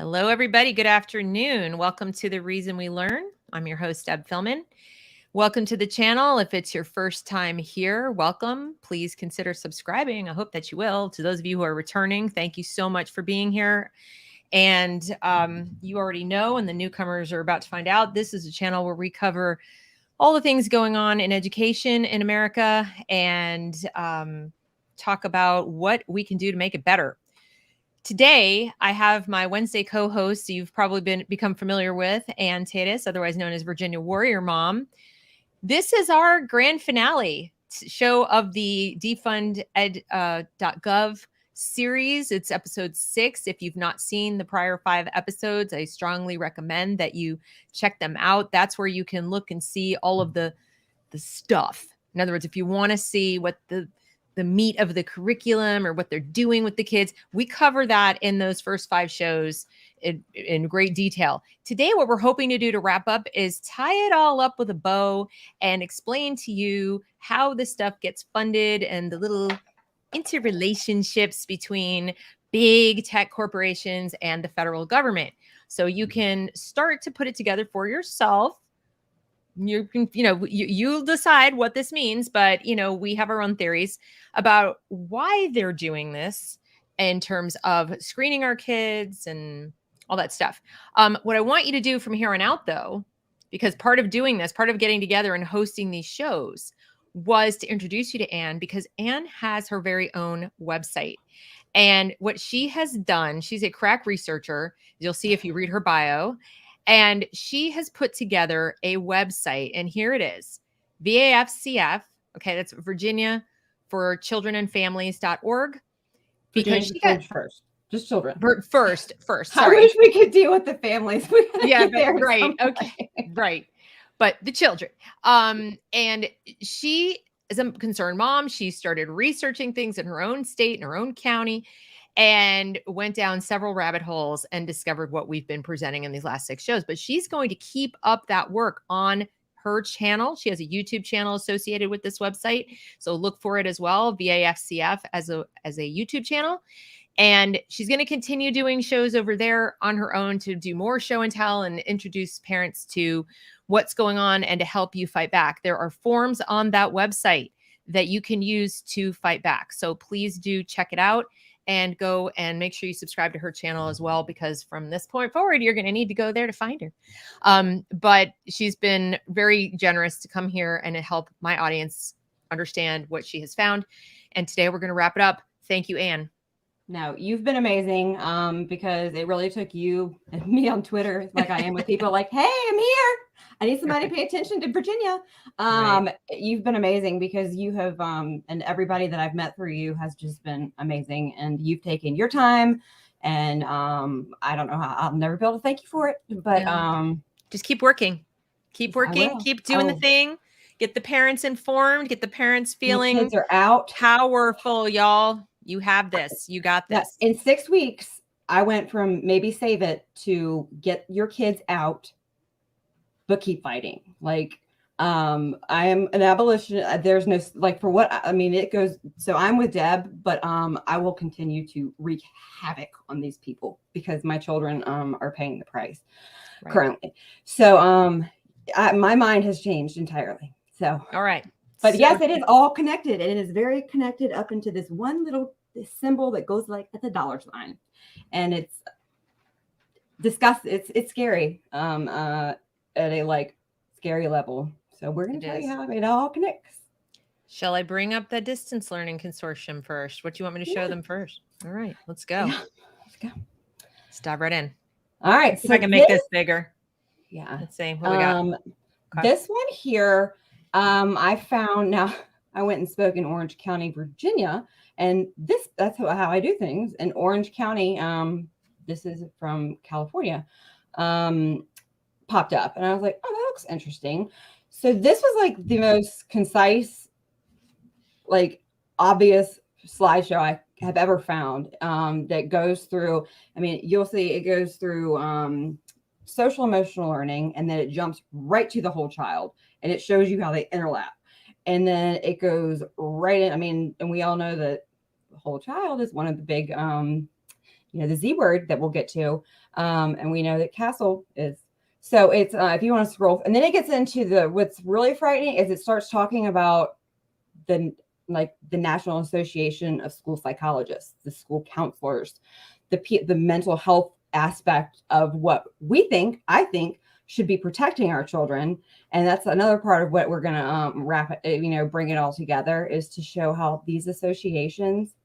Hello, everybody. Good afternoon. Welcome to The Reason We Learn. I'm your host, Deb Philman. Welcome to the channel. If it's your first time here, welcome. Please consider subscribing. I hope that you will. To those of you who are returning, thank you so much for being here. And you already know, and the newcomers are about to find out, this is a channel where we cover all the things going on in education in America and talk about what we can do to make it better. Today, I have my Wednesday co-host you've probably become familiar with, Anne Taydus, otherwise known as Virginia Warrior Mom. This is our grand finale show of the Defund ed.gov series. It's episode 6. If you've not seen the prior 5 episodes, I strongly recommend that you check them out. That's where you can look and see all of the stuff. In other words, if you want to see what the meat of the curriculum or what they're doing with the kids, we cover that in those first 5 shows in great detail. Today, what we're hoping to do to wrap up is tie it all up with a bow and explain to you how this stuff gets funded and the little interrelationships between big tech corporations and the federal government. So you can start to put it together for yourself. You can, you'll decide what this means, but, we have our own theories about why they're doing this in terms of screening our kids and all that stuff. What I want you to do from here on out, though, because part of doing this, part of getting together and hosting these shows was to introduce you to Anne, because Anne has her very own website. And what she has done, she's a crack researcher. You'll see if you read her bio. And she has put together a website, and here it is, VAFCF. Okay, that's Virginia for Children and Families.org. Because she got first, just children. First. Sorry. I wish we could deal with the families. Yeah, right. Okay, right. But the children. And she is a concerned mom. She started researching things in her own state, in her own county, and went down several rabbit holes and discovered what we've been presenting in these last 6 shows. But she's going to keep up that work on her channel. She has a YouTube channel associated with this website. So look for it as well, VAFCF as a YouTube channel. And she's going to continue doing shows over there on her own to do more show and tell and introduce parents to what's going on and to help you fight back. There are forms on that website that you can use to fight back. So please do check it out. And go and make sure you subscribe to her channel as well, because from this point forward, you're going to need to go there to find her. But she's been very generous to come here and to help my audience understand what she has found. And today we're going to wrap it up. Thank you, Anne. No, you've been amazing, because it really took you and me on Twitter, like I am with people like, hey, I'm here. I need somebody to pay attention to Virginia. Right. You've been amazing, because you have, and everybody that I've met through you has just been amazing. And you've taken your time, and I don't know how, I'll never be able to thank you for it, but just keep working, keep doing the thing. Get the parents informed, get the parents feeling kids are out. Powerful, y'all. You have this. You got this. In 6 weeks, I went from maybe save it to get your kids out, but keep fighting. Like, I am an abolitionist. There's no, like, for what, I mean, it goes, so I'm with Deb, but I will continue to wreak havoc on these people, because my children are paying the price currently. So my mind has changed entirely. So, all right. But yes, it is all connected. It is very connected up into this one little symbol that goes like at the dollar sign. And it's disgusting. It's scary at a like scary level. So we're going to tell you how it all connects. Shall I bring up the Distance Learning Consortium first? What do you want me to show them first? All right, let's go. Yeah, let's go. Let's dive right in. All right. So I can make this bigger. Yeah. Let's see what we got. Okay. This one here, I found, now I went and spoke in Orange County, Virginia, and that's how I do things. In Orange County, this is from California, popped up, and I was like, oh, that looks interesting. So this was like the most concise, like obvious slideshow I have ever found, that goes through, I mean, you'll see it goes through social emotional learning, and then it jumps right to the whole child, and it shows you how they interlap. And then it goes right in. I mean, and we all know that the whole child is one of the big the Z word that we'll get to. And we know that castle is. So it's, if you want to scroll, and then it gets into what's really frightening is it starts talking about the National Association of School Psychologists, the school counselors, the mental health aspect of what I think should be protecting our children. And that's another part of what we're going to bring it all together, is to show how these associations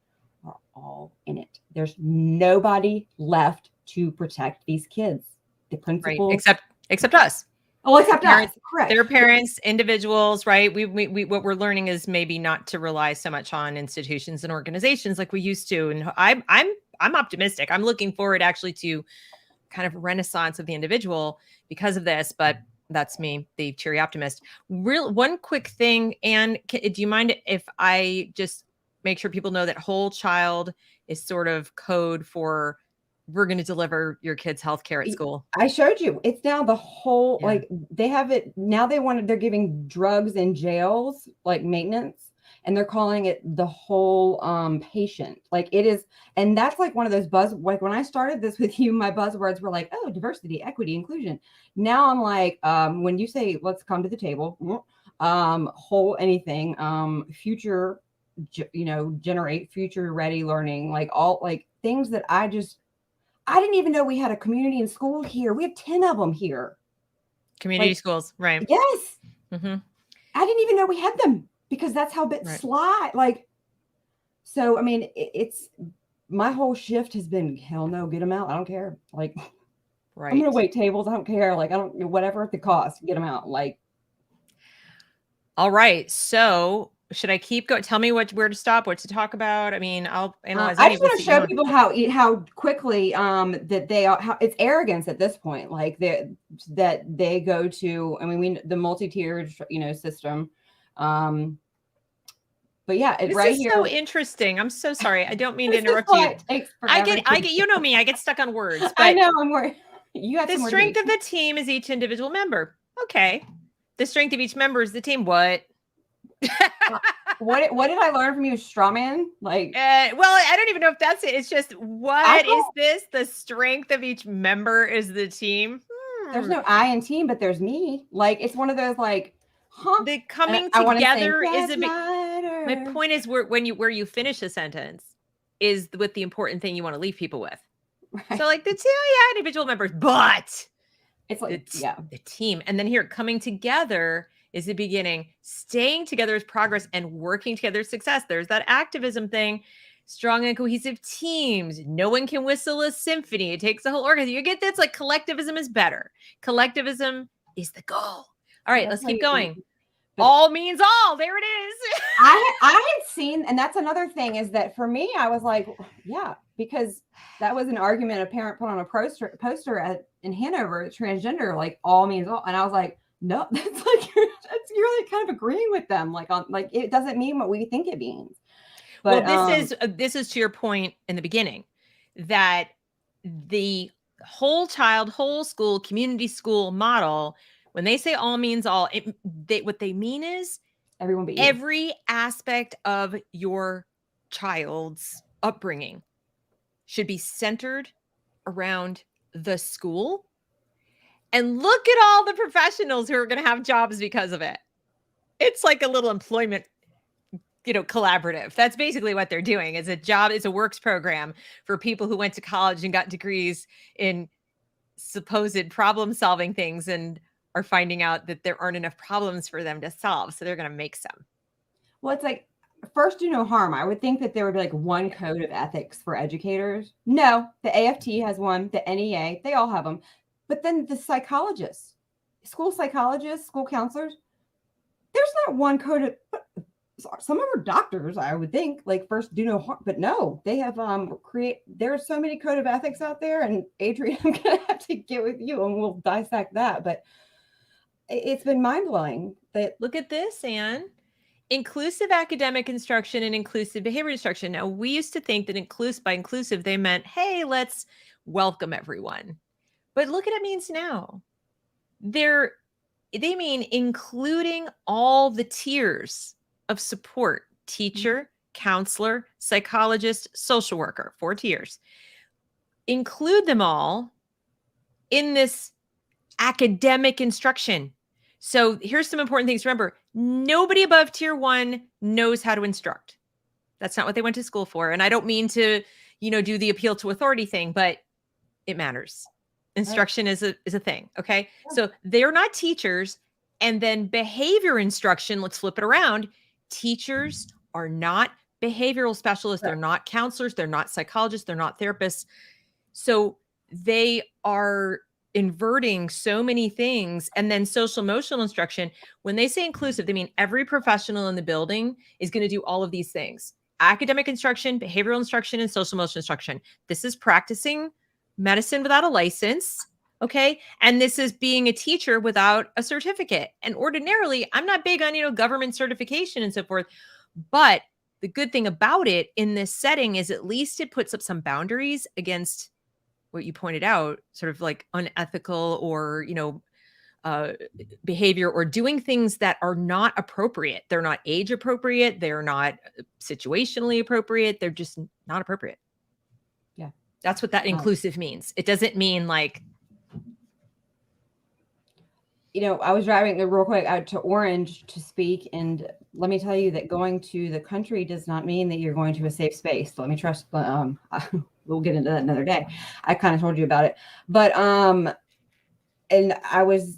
are all in it. There's nobody left to protect these kids. The principals, right, except us. Oh, except parents, us. Correct. Their parents, individuals, right? We what we're learning is maybe not to rely so much on institutions and organizations like we used to. And I'm optimistic. I'm looking forward actually to kind of renaissance of the individual because of this. But that's me, the cheery optimist. One quick thing, Anne, do you mind if I just make sure people know that whole child is sort of code for we're going to deliver your kids healthcare at school? I showed you. It's now the whole, they have it now. They're giving drugs in jails, like maintenance, and they're calling it the whole patient. Like it is. And that's like one of those like when I started this with you, my buzzwords were like, oh, diversity, equity, inclusion. Now I'm like, when you say, let's come to the table, whole anything, future, generate future ready learning, like all like things that I didn't even know we had a community in school here. We have 10 of them here. Community schools, right? Yes. Mm-hmm. I didn't even know we had them because that's how sly. Like, so, I mean, it's my whole shift has been, hell no, get them out. I don't care. Like, right. I'm going to wait tables. I don't care. Like, I don't, whatever at the cost, get them out. Like, all right. So, should I keep going? Tell me where to stop, what to talk about. I mean, I'll analyze. I just want to show people how quickly that they are, how it's arrogance at this point. Like that they go to. I mean, the multi-tiered system. But yeah, this right is here. So interesting. I'm so sorry. I don't mean to interrupt you. I get. You know me. I get stuck on words. But I know. I'm worried. You have the strength of the team is each individual member. Okay. The strength of each member is the team. What? What did I learn from you, strawman? Like, well, I don't even know if that's it. It's just what is this? The strength of each member is the team. There's no I in team, but there's me. Like, it's one of those like, the coming together is a big. My point is where you finish a sentence is with the important thing you want to leave people with. Right. So like the individual members, but it's like the team, and then here coming together is the beginning. Staying together is progress, and working together is success. There's that activism thing. Strong and cohesive teams. No one can whistle a symphony. It takes the whole orchestra. You get this? Like collectivism is better. Collectivism is the goal. All right, let's keep going. All means all. There it is. I had seen, and that's another thing is that for me, I was like, yeah, because that was an argument a parent put on a poster in Hanover, transgender, like all means all. And I was like, no, that's like you're like kind of agreeing with them, like it doesn't mean what we think it means. But well, this is to your point in the beginning that the whole child, whole school, community school model, when they say all means all, what they mean is everyone, but every aspect of your child's upbringing should be centered around the school. And look at all the professionals who are going to have jobs because of it. It's like a little employment, collaborative. That's basically what they're doing. It's a works program for people who went to college and got degrees in supposed problem solving things and are finding out that there aren't enough problems for them to solve. So they're going to make some. Well, it's like, first, do no harm. I would think that there would be like one code of ethics for educators. No, the AFT has one, the NEA, they all have them. But then the psychologists, school counselors, there's not one code of, some of them are doctors, I would think, like first do no harm, but no, they have there's so many code of ethics out there, and Adrienne, I'm going to have to get with you and we'll dissect that. But it's been mind-blowing. Look at this, Anne. Inclusive academic instruction and inclusive behavior instruction. Now, we used to think that by inclusive, they meant, hey, let's welcome everyone. But look at what it means now. They mean including all the tiers of support: teacher, counselor, psychologist, social worker, 4 tiers. include them all in this academic instruction. So here's some important things. Remember, nobody above tier 1 knows how to instruct. That's not what they went to school for. And I don't mean to, do the appeal to authority thing, but it matters. Instruction is a thing. Okay. So they're not teachers. And then behavior instruction, let's flip it around. Teachers are not behavioral specialists. They're not counselors. They're not psychologists. They're not therapists. So they are inverting so many things. And then social emotional instruction, when they say inclusive, they mean every professional in the building is going to do all of these things: academic instruction, behavioral instruction, and social emotional instruction. This is practicing medicine without a license. Okay. And this is being a teacher without a certificate. And ordinarily, I'm not big on, government certification and so forth. But the good thing about it in this setting is at least it puts up some boundaries against what you pointed out, sort of like unethical or, behavior or doing things that are not appropriate. They're not age appropriate. They're not situationally appropriate. They're just not appropriate. Yeah. That's what that inclusive means. It doesn't mean like, I was driving real quick out to Orange to speak, and let me tell you that going to the country does not mean that you're going to a safe space. Let me trust. We'll get into that another day. I kind of told you about it, but and I was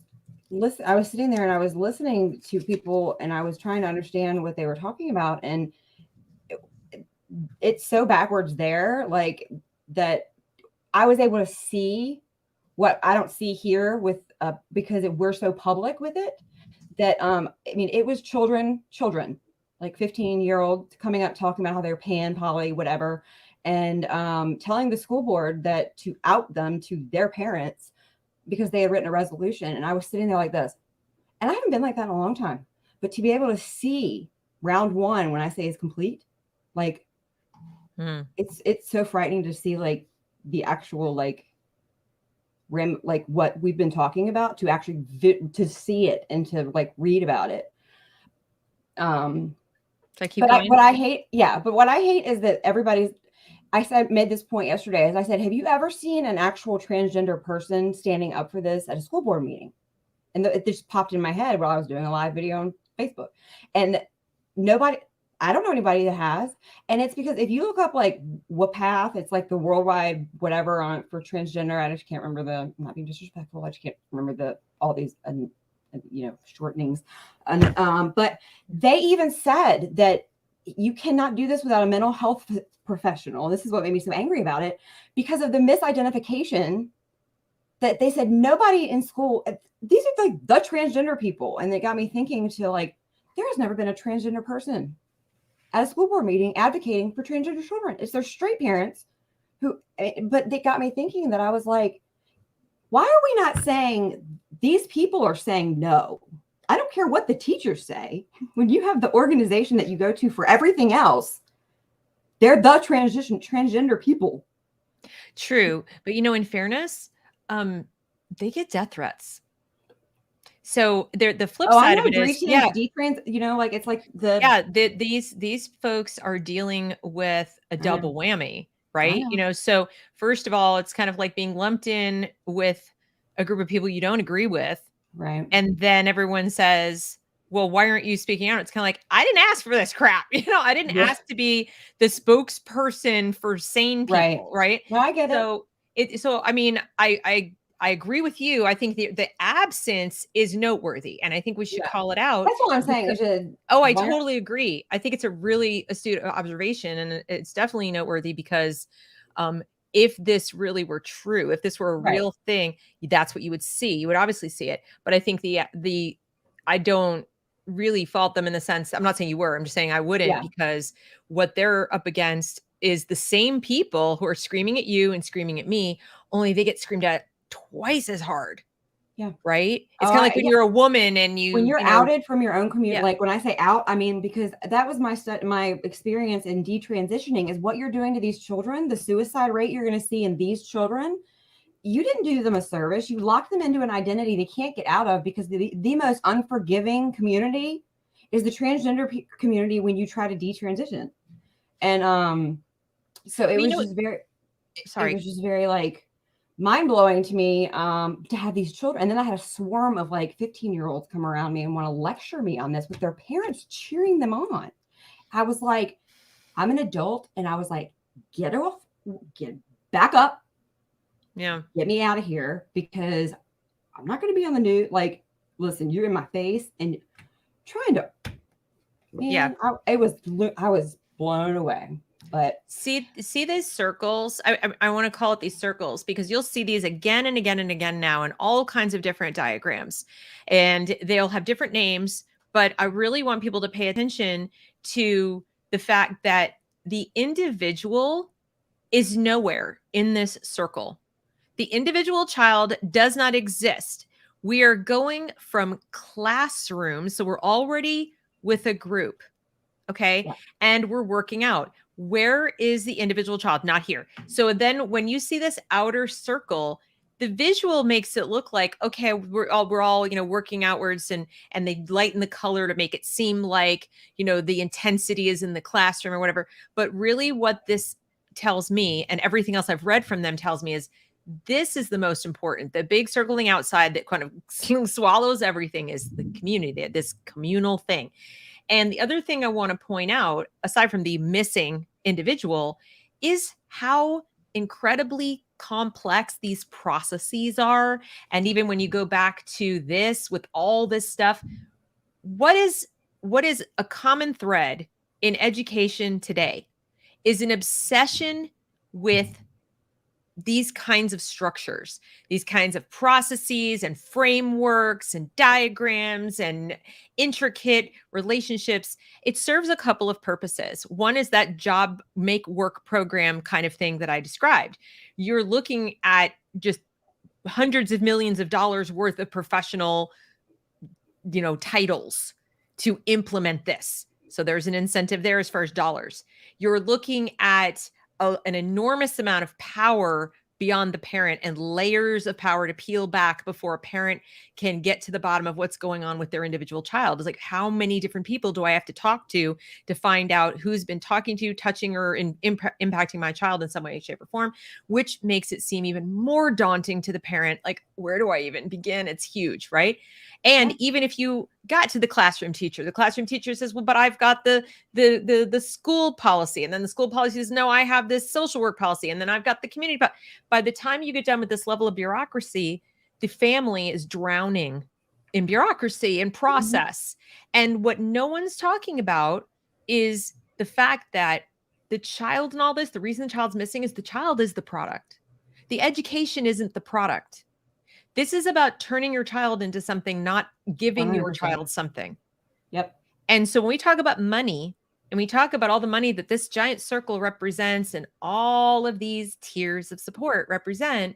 sitting there and I was listening to people, and I was trying to understand what they were talking about, and it's so backwards there, like that. I was able to see what I don't see here with because we're so public with it, that it was children like 15-year-old coming up talking about how they're pan, poly, whatever, and telling the school board that to out them to their parents because they had written a resolution. And I was sitting there like this, and I haven't been like that in a long time, but to be able to see round 1, when I say is complete, like it's so frightening to see like the actual like like what we've been talking about, to actually to see it and to like read about it. What I hate is that made this point yesterday, as I said, have you ever seen an actual transgender person standing up for this at a school board meeting? And it just popped in my head while I was doing a live video on Facebook, and I don't know anybody that has. And it's because if you look up like WPATH, it's like the worldwide whatever on for transgender. I just can't remember I'm not being disrespectful. I just can't remember all these, shortenings. And, but they even said that you cannot do this without a mental health professional. This is what made me so angry about it, because of the misidentification that they said nobody in school, these are like the transgender people. And it got me thinking to like, there has never been a transgender person at a school board meeting advocating for transgender children. It's their straight parents but they got me thinking that I was like, why are we not saying these people are saying no? I don't care what the teachers say. When you have the organization that you go to for everything else, they're the transgender people. True. But in fairness, they get death threats. So the flip side of it is, like it's like these folks are dealing with a double whammy, right? So first of all, it's kind of like being lumped in with a group of people you don't agree with, right? And then everyone says, "Well, why aren't you speaking out?" It's kind of like, I didn't ask for this crap, I didn't ask to be the spokesperson for sane people, right? No, I get it. So I agree with you. I think the absence is noteworthy, and I think we should call it out. That's what I'm saying. I totally agree. I think it's a really astute observation, and it's definitely noteworthy because if this really were true, if this were a real thing, that's what you would see. You would obviously see it. But I think I don't really fault them in the sense, I'm not saying you were, I'm just saying I wouldn't, because what they're up against is the same people who are screaming at you and screaming at me, only they get screamed at twice as hard. Yeah. Right. It's kind of like when you're a woman and when you're outed from your own community. Like when I say out, I mean, because that was my experience in detransitioning, is what you're doing to these children, the suicide rate you're going to see in these children. You didn't do them a service. You locked them into an identity they can't get out of, because the most unforgiving community is the transgender community when you try to detransition. And so it was just very. sorry. It was just very like mind blowing to me to have these children. And then I had a swarm of like 15-year-olds come around me and want to lecture me on this with their parents cheering them on. I was like, I'm an adult. And I was like, get back up. Yeah. Get me out of here, because I'm not going to be on the news. Like, listen, you're in my face and trying to, man, Yeah. I was blown away. But see these circles. I want to call it these circles because you'll see these again and again and again now in all kinds of different diagrams, and they'll have different names. But I really want people to pay attention to the fact that the individual is nowhere in this circle. The individual child does not exist. We are going from classrooms, so we're already with a group, okay? Yeah. And we're working out. Where is the individual child? Not here. So then when you see this outer circle, the visual makes it look like, okay, we're all, you know, working outwards, and they lighten the color to make it seem like, you know, the intensity is in the classroom or whatever. But really what this tells me, and everything else I've read from them tells me, is this is the most important. The big circling outside that kind of swallows everything is the community, this communal thing. And the other thing I want to point out, aside from the missing individual, is how incredibly complex these processes are. And even when you go back to this with all this stuff, what is a common thread in education today is an obsession with these kinds of structures, these kinds of processes and frameworks and diagrams and intricate relationships. It serves a couple of purposes. One is that job make work program kind of thing that I described. You're looking at just hundreds of millions of dollars worth of professional, you know, titles to implement this. So there's an incentive there as far as dollars. You're looking at an enormous amount of power beyond the parent and layers of power to peel back before a parent can get to the bottom of what's going on with their individual child. It's like, how many different people do I have to talk to find out who's been talking to, touching, or impacting my child in some way, shape, or form, which makes it seem even more daunting to the parent. Like, where do I even begin? It's huge, right? And even if you got to the classroom teacher says, well, but I've got the school policy. And then the school policy says, no, I have this social work policy. And then I've got the community. But by the time you get done with this level of bureaucracy, the family is drowning in bureaucracy and process. And what no one's talking about is the fact that the child in all this, the reason the child's missing is the child is the product. The education isn't the product. This is about turning your child into something, not giving 100%. Your child something. Yep. And so when we talk about money, and we talk about all the money that this giant circle represents and all of these tiers of support represent,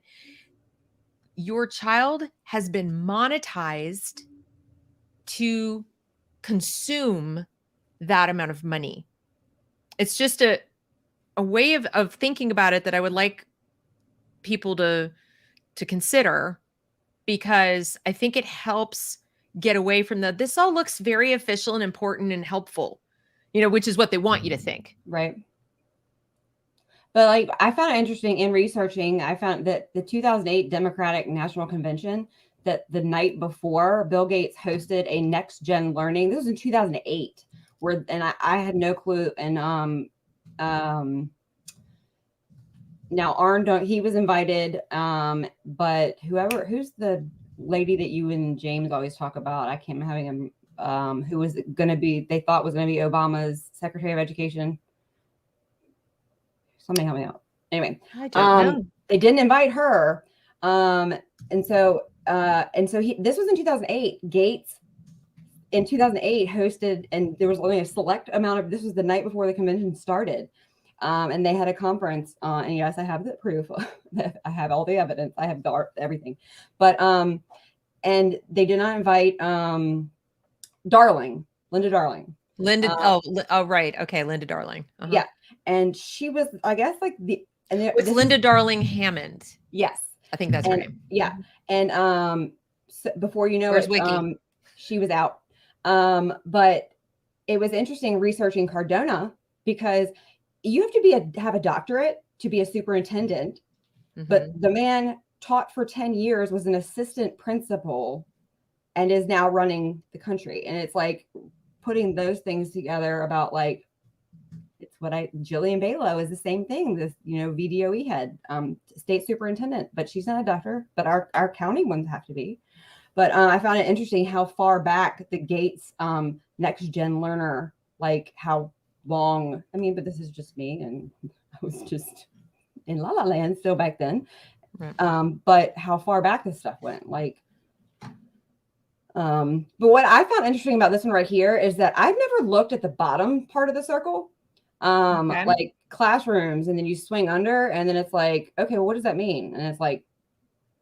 your child has been monetized to consume that amount of money. It's just a way of thinking about it that I would like people to consider, because I think it helps get away from this all looks very official and important and helpful, you know, which is what they want you to think. Right. But like, I found it interesting in researching, I found that the 2008 Democratic National Convention, that the night before, Bill Gates hosted a next gen learning. This was in 2008, where, and I had no clue. And now Arn, he was invited, but who's the lady that you and James always talk about? I can't remember having him, who was going to be, they thought was going to be Obama's Secretary of Education. Somebody help me out. Anyway, I don't know. They didn't invite her. And so this was in 2008. Gates in 2008 hosted, and there was only a select amount of, this was the night before the convention started. And they had a conference, and yes, I have the proof. I have all the evidence. I have everything. But and they did not invite Linda Darling. Right. Okay, Linda Darling. Uh-huh. Yeah, and she was, I guess, like it's Linda Darling Hammond. Yes, I think that's her name. Yeah, and so before you know Where's it, Wiki? She was out. But it was interesting researching Cardona, because you have to have a doctorate to be a superintendent, Mm-hmm. but the man taught for 10 years, was an assistant principal, and is now running the country. And it's like putting those things together about like, it's what Jillian Balow is the same thing. This, VDOE head, state superintendent, but she's not a doctor, but our county ones have to be. But I found it interesting how far back the Gates next gen learner, like how long, but this is just me, and I was just in La La Land still back then. Right. But how far back this stuff went, like, but what I found interesting about this one right here is that I've never looked at the bottom part of the circle, Okay. like classrooms, and then you swing under, and then it's like, okay, well, what does that mean? And it's like,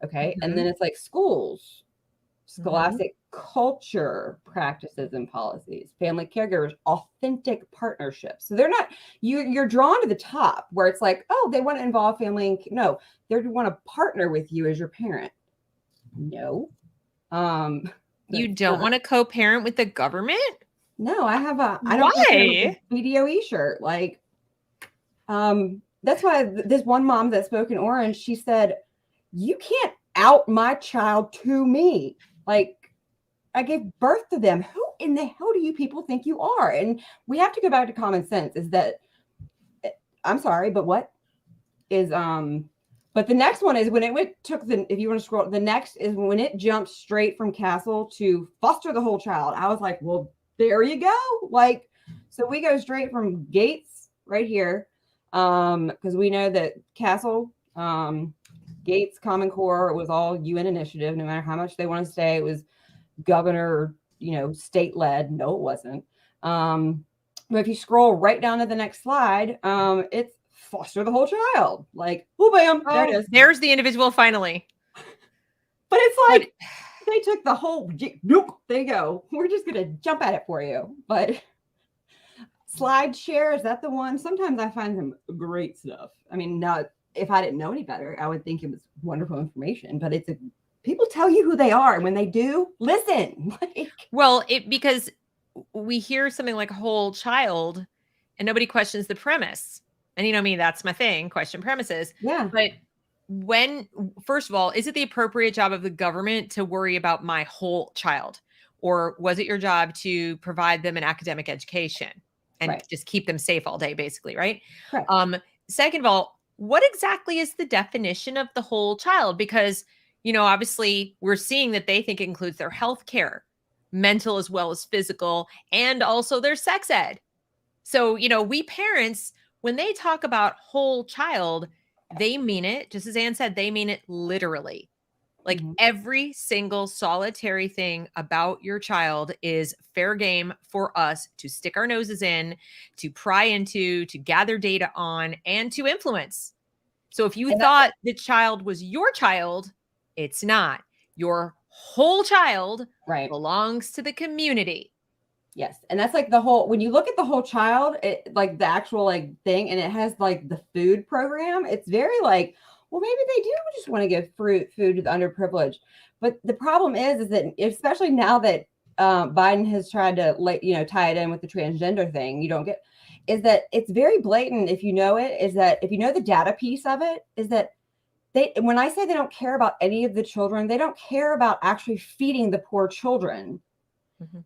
okay. And then it's like schools, scholastic culture, practices and policies, family caregivers, authentic partnerships. So they're not, you're drawn to the top where it's like, oh, they want to involve family. And no, they want to partner with you as your parent. No. You don't want to co-parent with the government? No, I don't Why? BDOE shirt. Like, that's why this one mom that spoke in Orange, she said, you can't out my child to me. Like, I gave birth to them. Who in the hell do you people think you are? And we have to go back to common sense, is that, I'm sorry, but what is, but the next one is when if you want to scroll, the next is when it jumped straight from Castle to foster the whole child. I was like, well, there you go. Like, so we go straight from Gates right here. Because we know that Castle, Gates, Common Core, it was all UN initiative, no matter how much they want to say it was governor, state led. No, it wasn't. But if you scroll right down to the next slide, it's foster the whole child. Like, oh, bam, there it is. There's the individual finally. But it's like they took the whole, nope, there you go. We're just going to jump at it for you. But slide share, is that the one? Sometimes I find some great stuff. Not if I didn't know any better, I would think it was wonderful information, but people tell you who they are. And when they do, listen. Well, because we hear something like whole child and nobody questions the premise. And that's my thing, question premises. Yeah. But first of all, is it the appropriate job of the government to worry about my whole child? Or was it your job to provide them an academic education and just keep them safe all day, basically, right? Correct. Second of all, what exactly is the definition of the whole child? Because, obviously we're seeing that they think it includes their health care, mental as well as physical, and also their sex ed. So, we parents, when they talk about whole child, they mean it, just as Anne said, they mean it literally. Like every single solitary thing about your child is fair game for us to stick our noses in, to pry into, to gather data on, and to influence. So if you thought the child was your child, it's not. Your whole child belongs to the community. Yes. And that's like the whole, when you look at the whole child, like the actual like thing, and it has like the food program, it's very like, well, maybe they do just want to give food to the underprivileged. But the problem is that especially now that Biden has tried to tie it in with the transgender thing, is that it's very blatant. If you know it, is that if you know the data piece of it, is that when I say they don't care about any of the children, they don't care about actually feeding the poor children.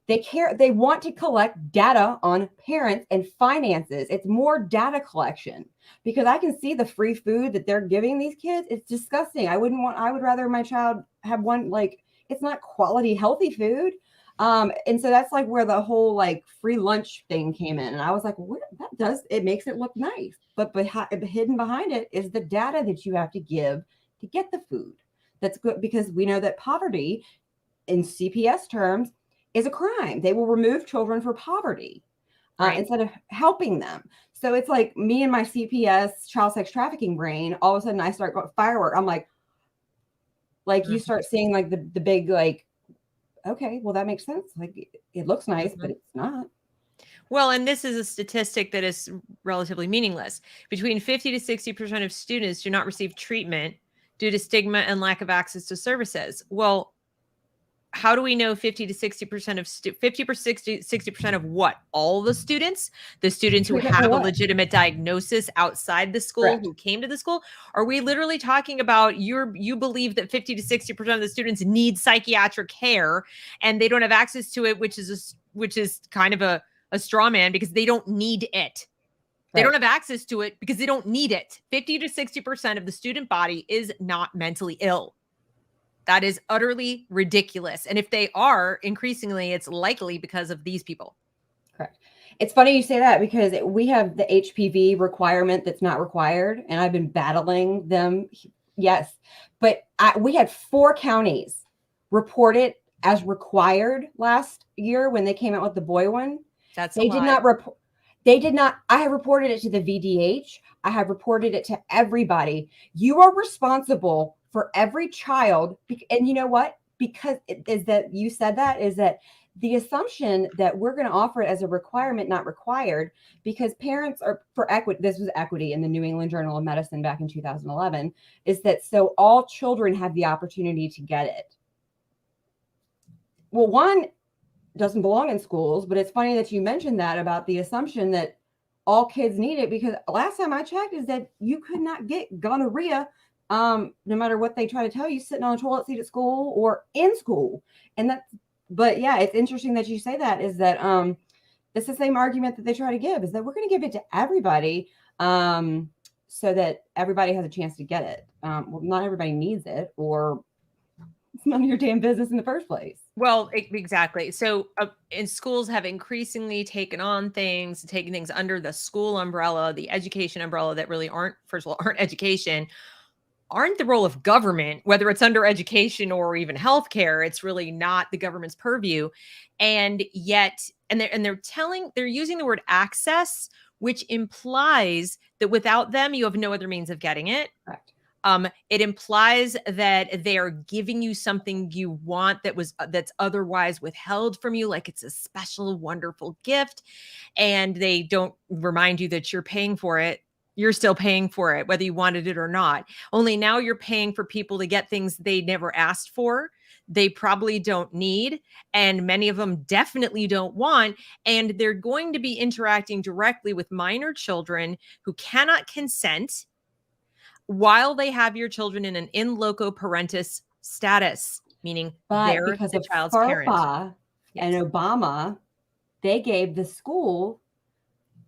They want to collect data on parents and finances. It's more data collection, because I can see the free food that they're giving these kids. It's disgusting. I would rather my child have one, like, it's not quality, healthy food. And so that's like where the whole like free lunch thing came in. And I was like, what that does, it makes it look nice, but hidden behind it is the data that you have to give to get the food. That's good, because we know that poverty in CPS terms is a crime. They will remove children for poverty instead of helping them. So it's like me and my CPS child sex trafficking brain, all of a sudden I start going firework. I'm like you start seeing like the big, like, okay, well, that makes sense. Like, it looks nice, but it's not. Well, and this is a statistic that is relatively meaningless. Between 50 to 60% of students do not receive treatment due to stigma and lack of access to services. Well, how do we know 50 to 60% of 50 or 60% of what? All the students who have a legitimate diagnosis outside the school, Correct. who came to the school? Are we literally talking about you believe that 50 to 60% of the students need psychiatric care and they don't have access to it, which is kind of a straw man, because they don't need it. They don't have access to it because they don't need it. 50 to 60% of the student body is not mentally ill. That is utterly ridiculous. And if they are, increasingly, it's likely because of these people. Correct. It's funny you say that, because we have the HPV requirement that's not required, and I've been battling them. Yes. But we had 4 counties report it as required last year when they came out with the boy one. They did not report. They did not. I have reported it to the VDH. I have reported it to everybody. You are responsible for every child. And you know what? Because it is that you said that, is that the assumption that we're going to offer it as a requirement, not required, because parents are for equity. This was equity in the New England Journal of Medicine back in 2011, is that so all children have the opportunity to get it. Well, one doesn't belong in schools, but it's funny that you mentioned that about the assumption that all kids need it, because last time I checked is that you could not get gonorrhea no matter what they try to tell you, sitting on a toilet seat at school or in school. And that's, but yeah, it's interesting that you say that, is that it's the same argument that they try to give, is that we're going to give it to everybody so that everybody has a chance to get it. Well, not everybody needs it, or it's none of your damn business in the first place. Well, exactly. So in schools have increasingly taken things under the school umbrella, the education umbrella, that really aren't, first of all, aren't education, aren't the role of government, whether it's under education or even healthcare. It's really not the government's purview. And yet, they're using the word access, which implies that without them, you have no other means of getting it. Correct. It implies that they are giving you something you want that's otherwise withheld from you, like it's a special, wonderful gift, and they don't remind you that you're paying for it. You're still paying for it, whether you wanted it or not. Only now you're paying for people to get things they never asked for, they probably don't need, and many of them definitely don't want. And they're going to be interacting directly with minor children who cannot consent, while they have your children in an in loco parentis status, meaning they're because the of child's FERPA parent. and Obama, they gave the school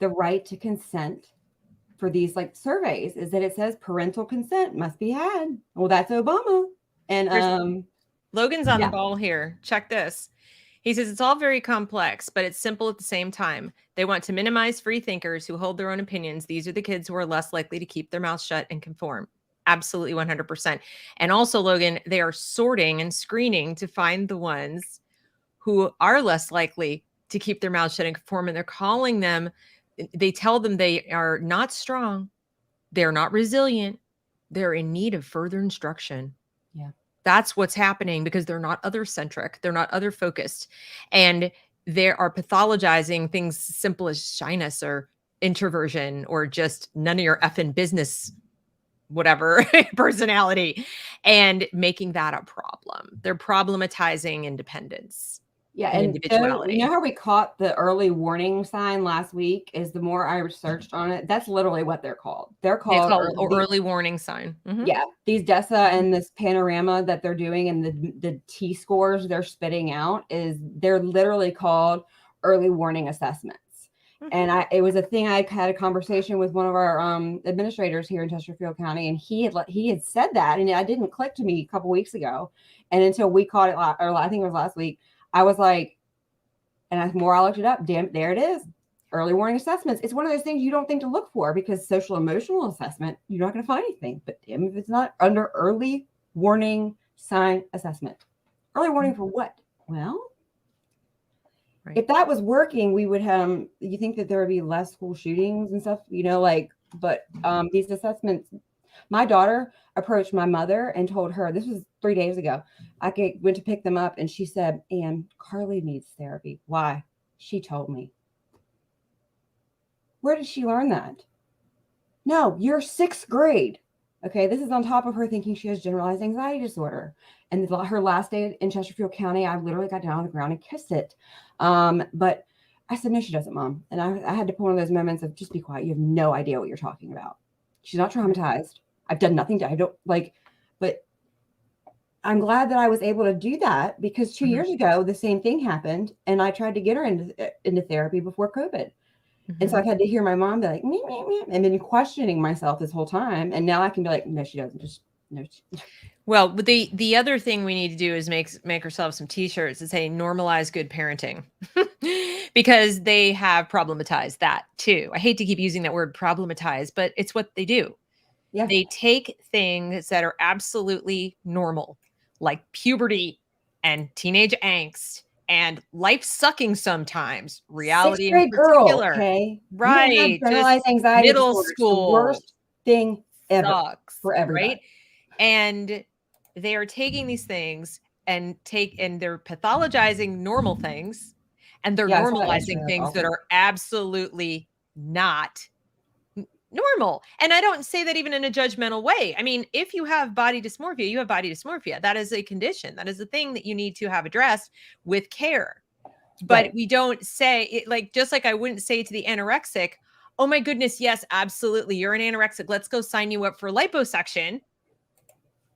the right to consent for these like surveys, is that it says parental consent must be had. Well, that's Obama. And Logan's on the ball here. Check this. He says it's all very complex, but it's simple at the same time. They want to minimize free thinkers who hold their own opinions. These are the kids who are less likely to keep their mouths shut and conform. Absolutely 100%. And also, Logan, they are sorting and screening to find the ones who are less likely to keep their mouths shut and conform. And they're calling them, they tell them they are not strong. They're not resilient. They're in need of further instruction. Yeah. That's what's happening, because they're not other-centric. They're not other-focused. And they are pathologizing things simple as shyness or introversion or just none of your effing business, whatever, personality, and making that a problem. They're problematizing independence. Yeah, and individuality. You know how we caught the early warning sign last week? Is the more I researched on it, that's literally what they're called. They're called early warning sign. Mm-hmm. Yeah, these DESA and this panorama that they're doing and the T scores they're spitting out, they're literally called early warning assessments. Mm-hmm. And it was a thing. I had a conversation with one of our administrators here in Chesterfield County, and he had said that, and it didn't click to me a couple weeks ago, and until we caught it, or I think it was last week. I was like, and the more I looked it up, damn, there it is. Early warning assessments. It's one of those things you don't think to look for, because social emotional assessment, you're not going to find anything. But damn, if it's not under early warning sign assessment. Early warning for what? Well, right. If that was working, we would have, you think that there would be less school shootings and stuff, but these assessments, my daughter approached my mother and told her, this was 3 days ago. I went to pick them up and she said, Anne, Carly needs therapy. Why? She told me. Where did she learn that? No, you're 6th grade. Okay, this is on top of her thinking she has generalized anxiety disorder. And her last day in Chesterfield County, I literally got down on the ground and kissed it. But I said, no, she doesn't, Mom. And I had to pull one of those moments of just be quiet. You have no idea what you're talking about. She's not traumatized. I've done nothing to, I don't like, but I'm glad that I was able to do that, because 2 years ago, the same thing happened. And I tried to get her into therapy before COVID. And so I've had to hear my mom be like, meh, meh, meh, and been questioning myself this whole time. And now I can be like, no, she doesn't. Just no. Well, but the other thing we need to do is make ourselves some t-shirts that say normalize good parenting, because they have problematized that too. I hate to keep using that word problematize, but it's what they do. Yeah. They take things that are absolutely normal, like puberty and teenage angst and life sucking sometimes, reality in particular. Girl, okay? Right. You don't have generalized anxiety middle disorder. school. It's the worst thing ever Sucks, for everybody. right? And they are taking these things and they're pathologizing normal things, and they're normalizing things that are absolutely not normal. And I don't say that even in a judgmental way. I mean, if you have body dysmorphia, you have body dysmorphia. That is a condition. That is a thing that you need to have addressed with care. But we don't say it, like, just like I wouldn't say to the anorexic, oh my goodness, yes, absolutely, you're an anorexic, let's go sign you up for liposuction.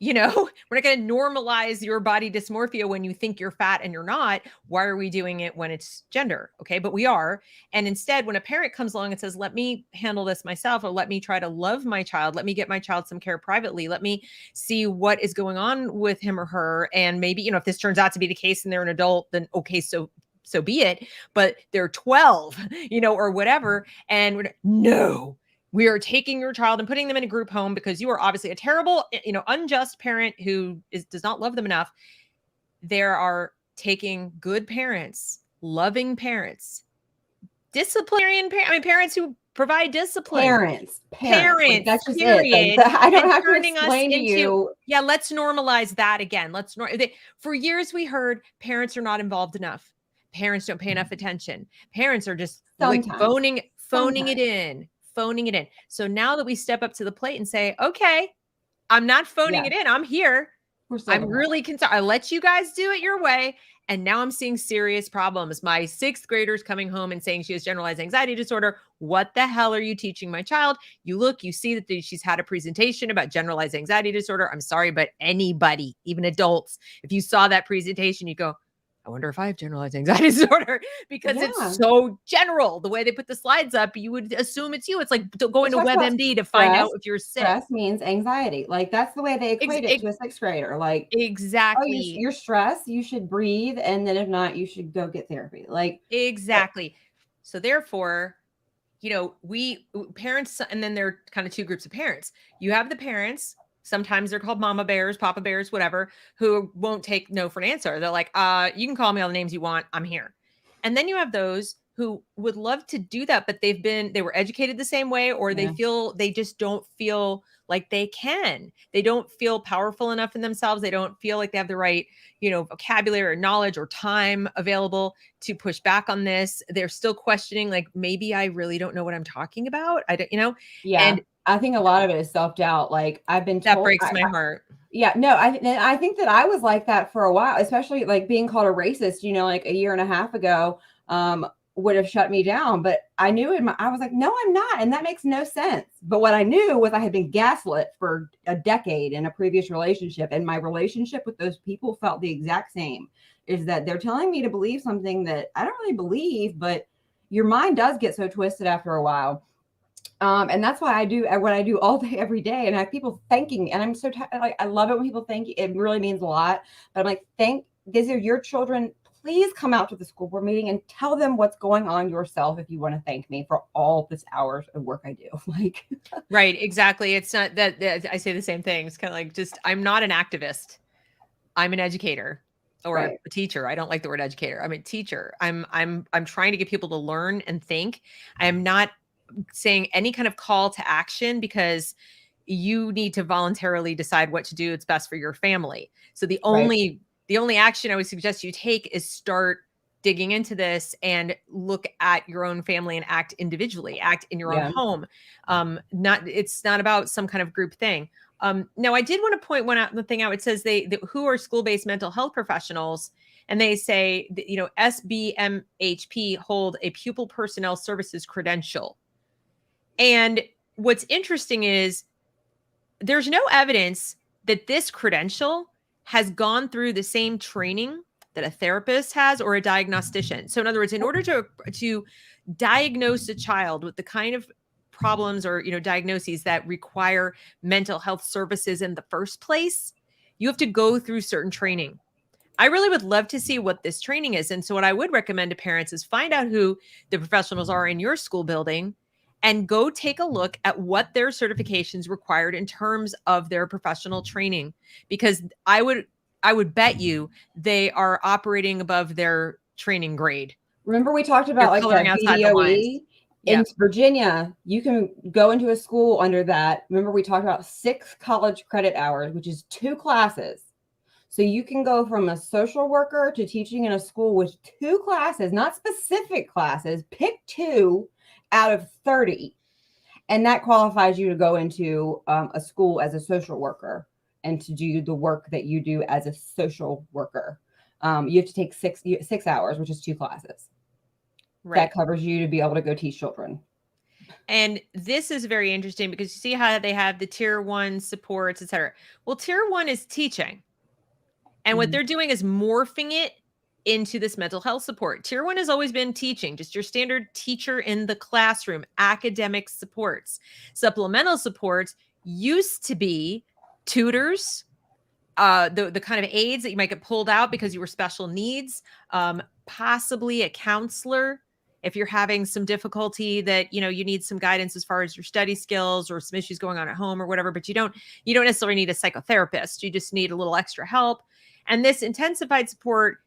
You know, we're not going to normalize your body dysmorphia when you think you're fat and you're not. Why are we doing it when it's gender? Okay, but we are. And instead, when a parent comes along and says, let me handle this myself, or let me try to love my child, let me get my child some care privately, let me see what is going on with him or her. And maybe, you know, if this turns out to be the case and they're an adult, then okay, so be it. But they're 12, you know, or whatever. And no, we are taking your child and putting them in a group home because you are obviously a terrible, you know, unjust parent who does not love them enough. There are taking good parents, loving parents, disciplinarian parents who provide discipline. Parents. Like, that's just period. it. Like, I don't have to turning us explain to into, you. yeah, let's normalize that again. For years we heard parents are not involved enough. Parents don't pay enough attention. Parents are just like phoning it in. So now that we step up to the plate and say, okay, I'm not phoning it in, I'm here. I'm really concerned. I let you guys do it your way. And now I'm seeing serious problems. My 6th grader's coming home and saying she has generalized anxiety disorder. What the hell are you teaching my child? You look, you see that she's had a presentation about generalized anxiety disorder. I'm sorry, but anybody, even adults, if you saw that presentation, you go, I wonder if I have generalized anxiety disorder, because it's so general. The way they put the slides up, you would assume it's you. It's like going to WebMD to find out if you're sick. Stress means anxiety. Like, that's the way they equate it to a 6th grader. Like, exactly. Oh, you're stressed. You should breathe. And then if not, you should go get therapy. Like, exactly. So therefore, you know, we parents, and then there are kind of 2 groups of parents. You have the parents, sometimes they're called mama bears, papa bears, whatever, who won't take no for an answer. They're like, you can call me all the names you want, I'm here. And then you have those who would love to do that, but they were educated the same way, or they just don't feel like they can. They don't feel powerful enough in themselves. They don't feel like they have the right, you know, vocabulary or knowledge or time available to push back on this. They're still questioning, like, maybe I really don't know what I'm talking about. I don't, you know? Yeah. And I think a lot of it is self-doubt. Like, I've been told, that breaks my heart. Yeah, no, I think that I was like that for a while, especially like being called a racist, you know, like a year and a half ago, would have shut me down. But I knew I was like, no, I'm not. And that makes no sense. But what I knew was I had been gaslit for a decade in a previous relationship. And my relationship with those people felt the exact same, is that they're telling me to believe something that I don't really believe, but your mind does get so twisted after a while. And that's why I do what I do all day, every day. And I have people thanking me. And I'm so like, I love it when people thank you. It really means a lot. But I'm like, these are your children. Please come out to the school board meeting and tell them what's going on yourself if you want to thank me for all this hours of work I do. Like, right, exactly. It's not that I say the same thing. It's kind of like, just, I'm not an activist. I'm an educator. Or a teacher. I don't like the word educator. I'm a teacher. I'm trying to get people to learn and think. I'm not saying any kind of call to action, because you need to voluntarily decide what to do. It's best for your family. So the only action I would suggest you take is start digging into this and look at your own family and act individually, act in your own home. It's not about some kind of group thing. Now, I did want to point the thing out. It says who are school-based mental health professionals, and they say that, SBMHP hold a pupil personnel services credential. And what's interesting is there's no evidence that this credential has gone through the same training that a therapist has or a diagnostician. So in other words, in order to diagnose a child with the kind of problems or diagnoses that require mental health services in the first place, you have to go through certain training. I really would love to see what this training is. And so what I would recommend to parents is find out who the professionals are in your school building and go take a look at what their certifications required in terms of their professional training, because I would bet you they are operating above their training grade. Remember we talked about like the BDOE? In Virginia, you can go into a school under that. Remember we talked about 6 college credit hours, which is 2 classes. So you can go from a social worker to teaching in a school with 2 classes, not specific classes. Pick 2 out of 30. And that qualifies you to go into a school as a social worker and to do the work that you do as a social worker. You have to take 6 hours, which is 2 classes. Right. That covers you to be able to go teach children. And this is very interesting because you see how they have the tier 1 supports, etc. Well, tier 1 is teaching. And what they're doing is morphing it into this mental health support. Tier 1 has always been teaching, just your standard teacher in the classroom, academic supports. Supplemental supports used to be tutors, the kind of aides that you might get pulled out because you were special needs, possibly a counselor if you're having some difficulty that you need some guidance as far as your study skills or some issues going on at home or whatever, but you don't necessarily need a psychotherapist. You just need a little extra help. And this intensified support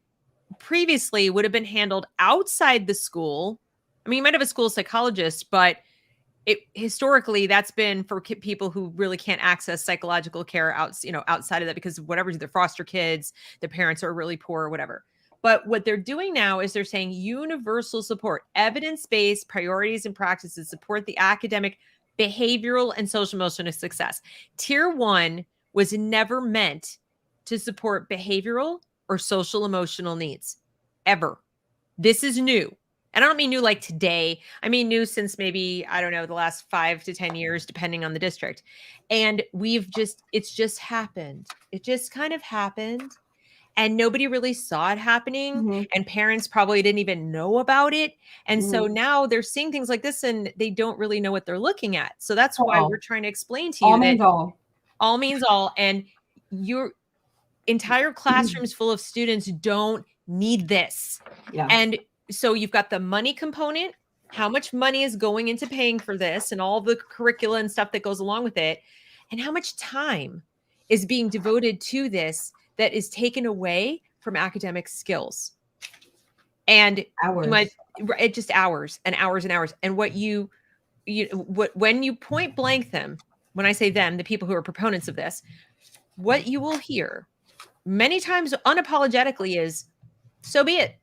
previously would have been handled outside the school. I mean, you might have a school psychologist, but historically that's been for people who really can't access psychological care outside of that because of whatever, they're foster kids, their parents are really poor or whatever. But what they're doing now is they're saying universal support, evidence-based priorities and practices support the academic, behavioral, and social emotional success. Tier 1 was never meant to support behavioral or social emotional needs, ever. This is new. And I don't mean new like today. I mean new since maybe, I don't know, the last 5 to 10 years, depending on the district. And it's just happened. It just kind of happened. And nobody really saw it happening. And parents probably didn't even know about it. And so now they're seeing things like this and they don't really know what they're looking at. So that's why we're trying to explain to you all means all. All means all. And your entire classrooms full of students don't need this. Yeah. And so you've got the money component, how much money is going into paying for this and all the curricula and stuff that goes along with it, and how much time is being devoted to this that is taken away from academic skills. And hours. Just hours and hours and hours. And when you point blank them, when I say them, the people who are proponents of this, what you will hear many times unapologetically is, so be it.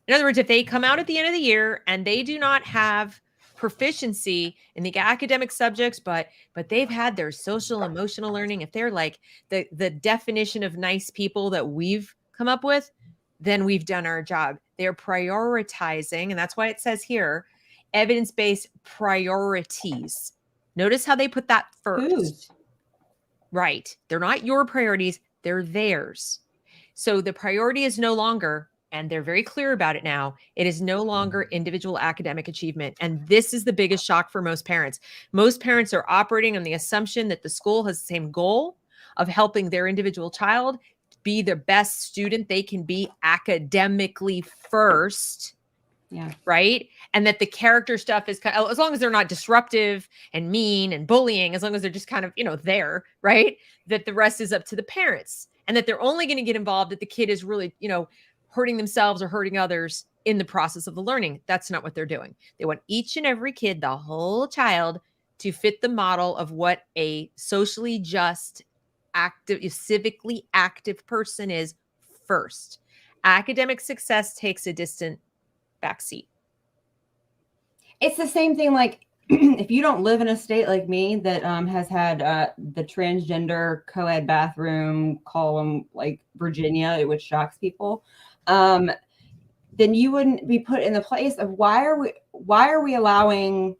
In other words, if they come out at the end of the year and they do not have proficiency in the academic subjects, but they've had their social emotional learning, if they're like the definition of nice people that we've come up with, then we've done our job. They're prioritizing, and that's why it says here, evidence-based priorities. Notice how they put that first. Right. They're not your priorities, they're theirs. So the priority is no longer, and they're very clear about it now, it is no longer individual academic achievement. And this is the biggest shock for most parents. Most parents are operating on the assumption that the school has the same goal of helping their individual child be the best student they can be academically first. Yeah. Right. And that the character stuff is kind of, as long as they're not disruptive and mean and bullying, as long as they're just kind of, there, right. That the rest is up to the parents, and that they're only going to get involved if the kid is really, hurting themselves or hurting others in the process of the learning. That's not what they're doing. They want each and every kid, the whole child, to fit the model of what a socially just, active, civically active person is first. Academic success takes a distant backseat. It's the same thing. Like if you don't live in a state like me that has had the transgender co-ed bathroom column like Virginia, which shocks people, then you wouldn't be put in the place of why are we allowing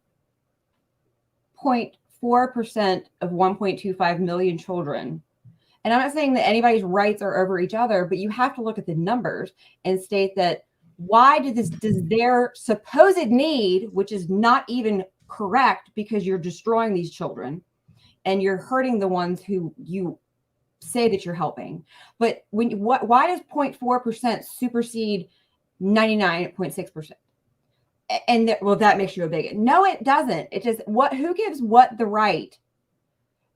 0.4% of 1.25 million children. And I'm not saying that anybody's rights are over each other, but you have to look at the numbers and state that why does their supposed need, which is not even correct because you're destroying these children and you're hurting the ones who you say that you're helping. But why does 0.4% supersede 99.6%? And that makes you a bigot. No, it doesn't. It just who gives what the right?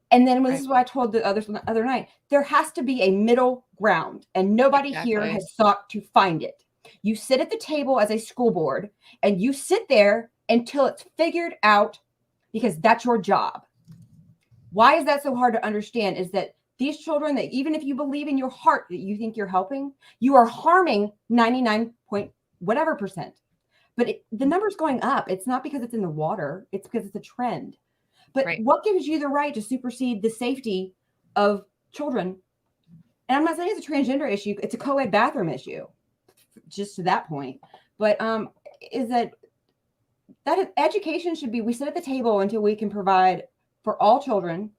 And then this is what I told the others the other night. There has to be a middle ground, and nobody here has sought to find it. You sit at the table as a school board, and you sit there until it's figured out, because that's your job. Why is that so hard to understand? Is that these children, that even if you believe in your heart that you think you're helping, you are harming 99 point whatever percent. But the number's going up. It's not because it's in the water. It's because it's a trend. But what gives you the right to supersede the safety of children? And I'm not saying it's a transgender issue. It's a co-ed bathroom issue, just to that point. But is that education should be, we sit at the table until we can provide for all children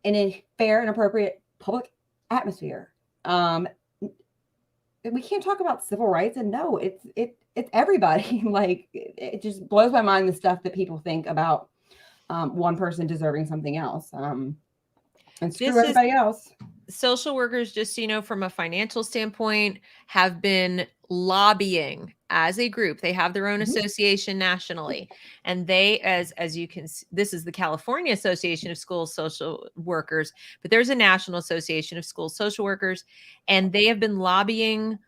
in a fair and appropriate public atmosphere. We can't talk about civil rights, and no, it's everybody. Like, it just blows my mind the stuff that people think about one person deserving something else, and screw everybody else. Social workers, just so you know, from a financial standpoint, have been lobbying as a group. They have their own association nationally, and they, as you can see, this is the California Association of School Social Workers, but there's a National Association of School Social Workers, and they have been lobbying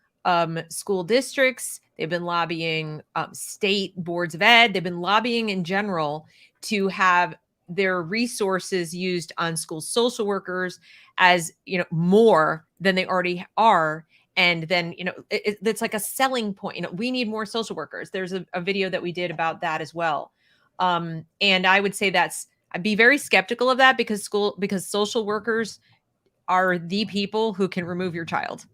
school districts. They've been lobbying state boards of ed. They've been lobbying in general to have their resources used on school social workers as, more than they already are. And then, it's like a selling point. We need more social workers. There's a video that we did about that as well. And I would say I'd be very skeptical of that, because social workers are the people who can remove your child.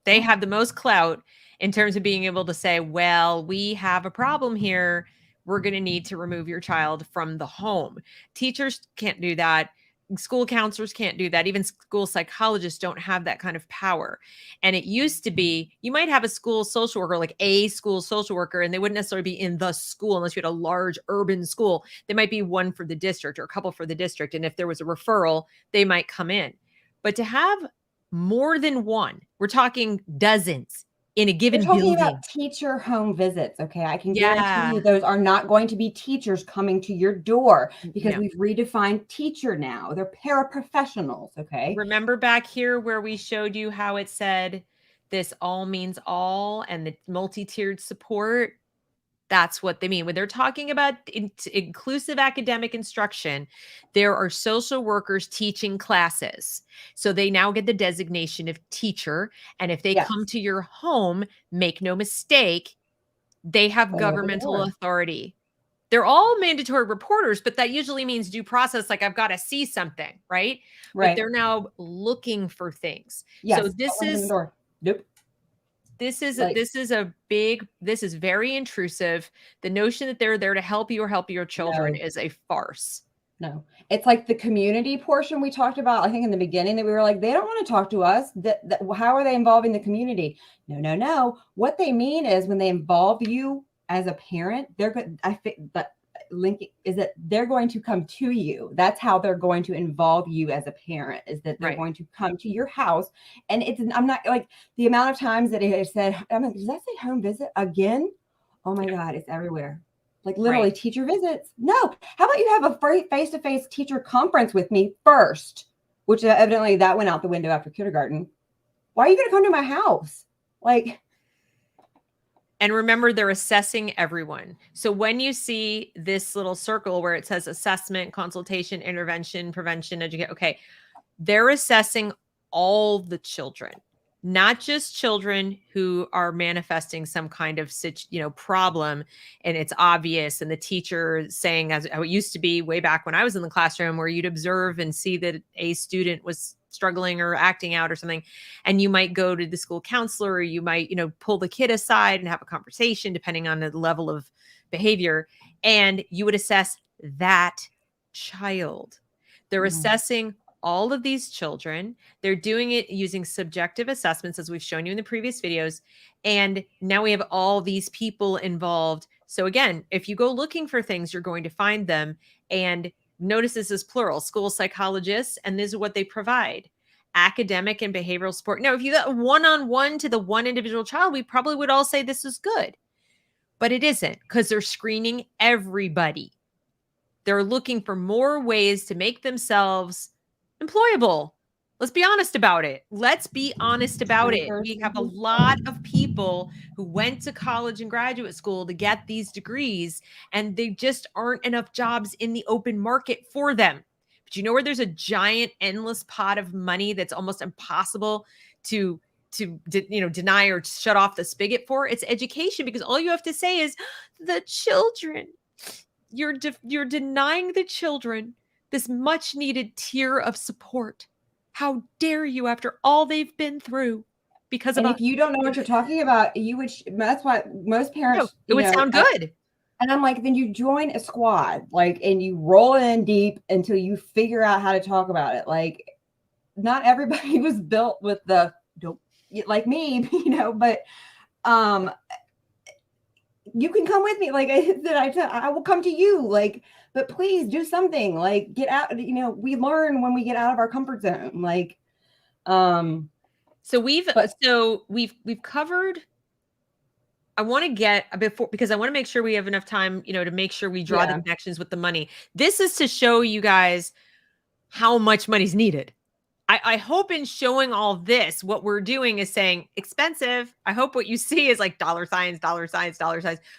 They have the most clout in terms of being able to say, well, we have a problem here. We're going to need to remove your child from the home. Teachers can't do that. School counselors can't do that. Even school psychologists don't have that kind of power. And it used to be, you might have a school social worker, like a school social worker, and they wouldn't necessarily be in the school unless you had a large urban school. They might be one for the district or a couple for the district. And if there was a referral, they might come in. But to have more than one, we're talking dozens in a given building. We're talking about teacher home visits, okay? I can guarantee you those are not going to be teachers coming to your door, because we've redefined teacher now. They're paraprofessionals, okay? Remember back here where we showed you how it said this all means all and the multi-tiered support? That's what they mean. When they're talking about inclusive academic instruction, there are social workers teaching classes. So they now get the designation of teacher. And if they come to your home, make no mistake, they have governmental authority. They're all mandatory reporters, but that usually means due process. Like, I've got to see something, right? But they're now looking for things. So this is... Nope. This is very intrusive. The notion that they're there to help you or help your children is a farce. No, it's like the community portion we talked about, I think in the beginning, that we were like, they don't want to talk to us. How are they involving the community? No. What they mean is, when they involve you as a parent, they're good. I think that linking is that they're going to come to you. That's how they're going to involve you as a parent, is that they're going to come to your house. And I'm not like, the amount of times that it has said, I'm like, does that say home visit again? Oh my God, it's everywhere. Like, literally teacher visits. No, how about you have a face-to-face teacher conference with me first, which evidently that went out the window after kindergarten. Why are you going to come to my house? Like, and remember, they're assessing everyone. So when you see this little circle where it says assessment, consultation, intervention, prevention, education, okay, they're assessing all the children. not just children who are manifesting some kind of problem, and it's obvious, and the teacher saying, as how it used to be way back when I was in the classroom, where you'd observe and see that a student was struggling or acting out or something, and you might go to the school counselor, or you might pull the kid aside and have a conversation depending on the level of behavior, and you would assess that child. They're assessing all of these children. They're doing it using subjective assessments, as we've shown you in the previous videos. And now we have all these people involved. So again, if you go looking for things, you're going to find them. And notice this is plural: school psychologists, and this is what they provide: academic and behavioral support. Now, if you got one-on-one to the one individual child, we probably would all say this is good. But it isn't, because they're screening everybody. They're looking for more ways to make themselves employable. Let's be honest about it. Let's be honest about it. We have a lot of people who went to college and graduate school to get these degrees, and they just aren't enough jobs in the open market for them. But you know where there's a giant, endless pot of money that's almost impossible to deny or shut off the spigot for? It's education, because all you have to say is the children. You're denying the children this much needed tier of support. How dare you, after all they've been through? Because if you don't know what you're talking about, you would. That's why most parents. It would sound good. And I'm like, then you join a squad, and you roll in deep until you figure out how to talk about it. Like, not everybody was built with like me, but you can come with me. Like I said, I will come to you. Like, but please do something. Like, get out. We learn when we get out of our comfort zone. Like, so we've covered. I want to get before, because I want to make sure we have enough time, to make sure we draw the connections with the money. This is to show you guys how much money's needed. I hope in showing all this, what we're doing is saying expensive. I hope what you see is like dollar signs,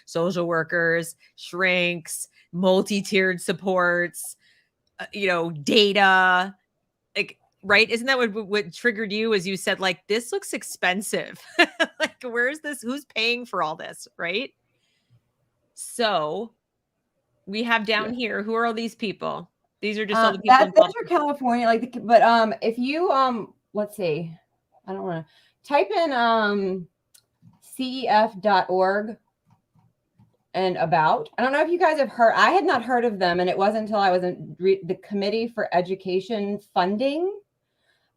social workers, shrinks, multi-tiered supports, data, like, right? Isn't that what triggered you, as you said, like, this looks expensive. Like, where's this? Who's paying for all this, right? So we have down here, who are all these people? These are just all the people those are California, but if you let's see, I don't want to type in cef.org and about. I don't know if you guys have heard. I had not heard of them, and it wasn't until I was in the Committee for Education Funding,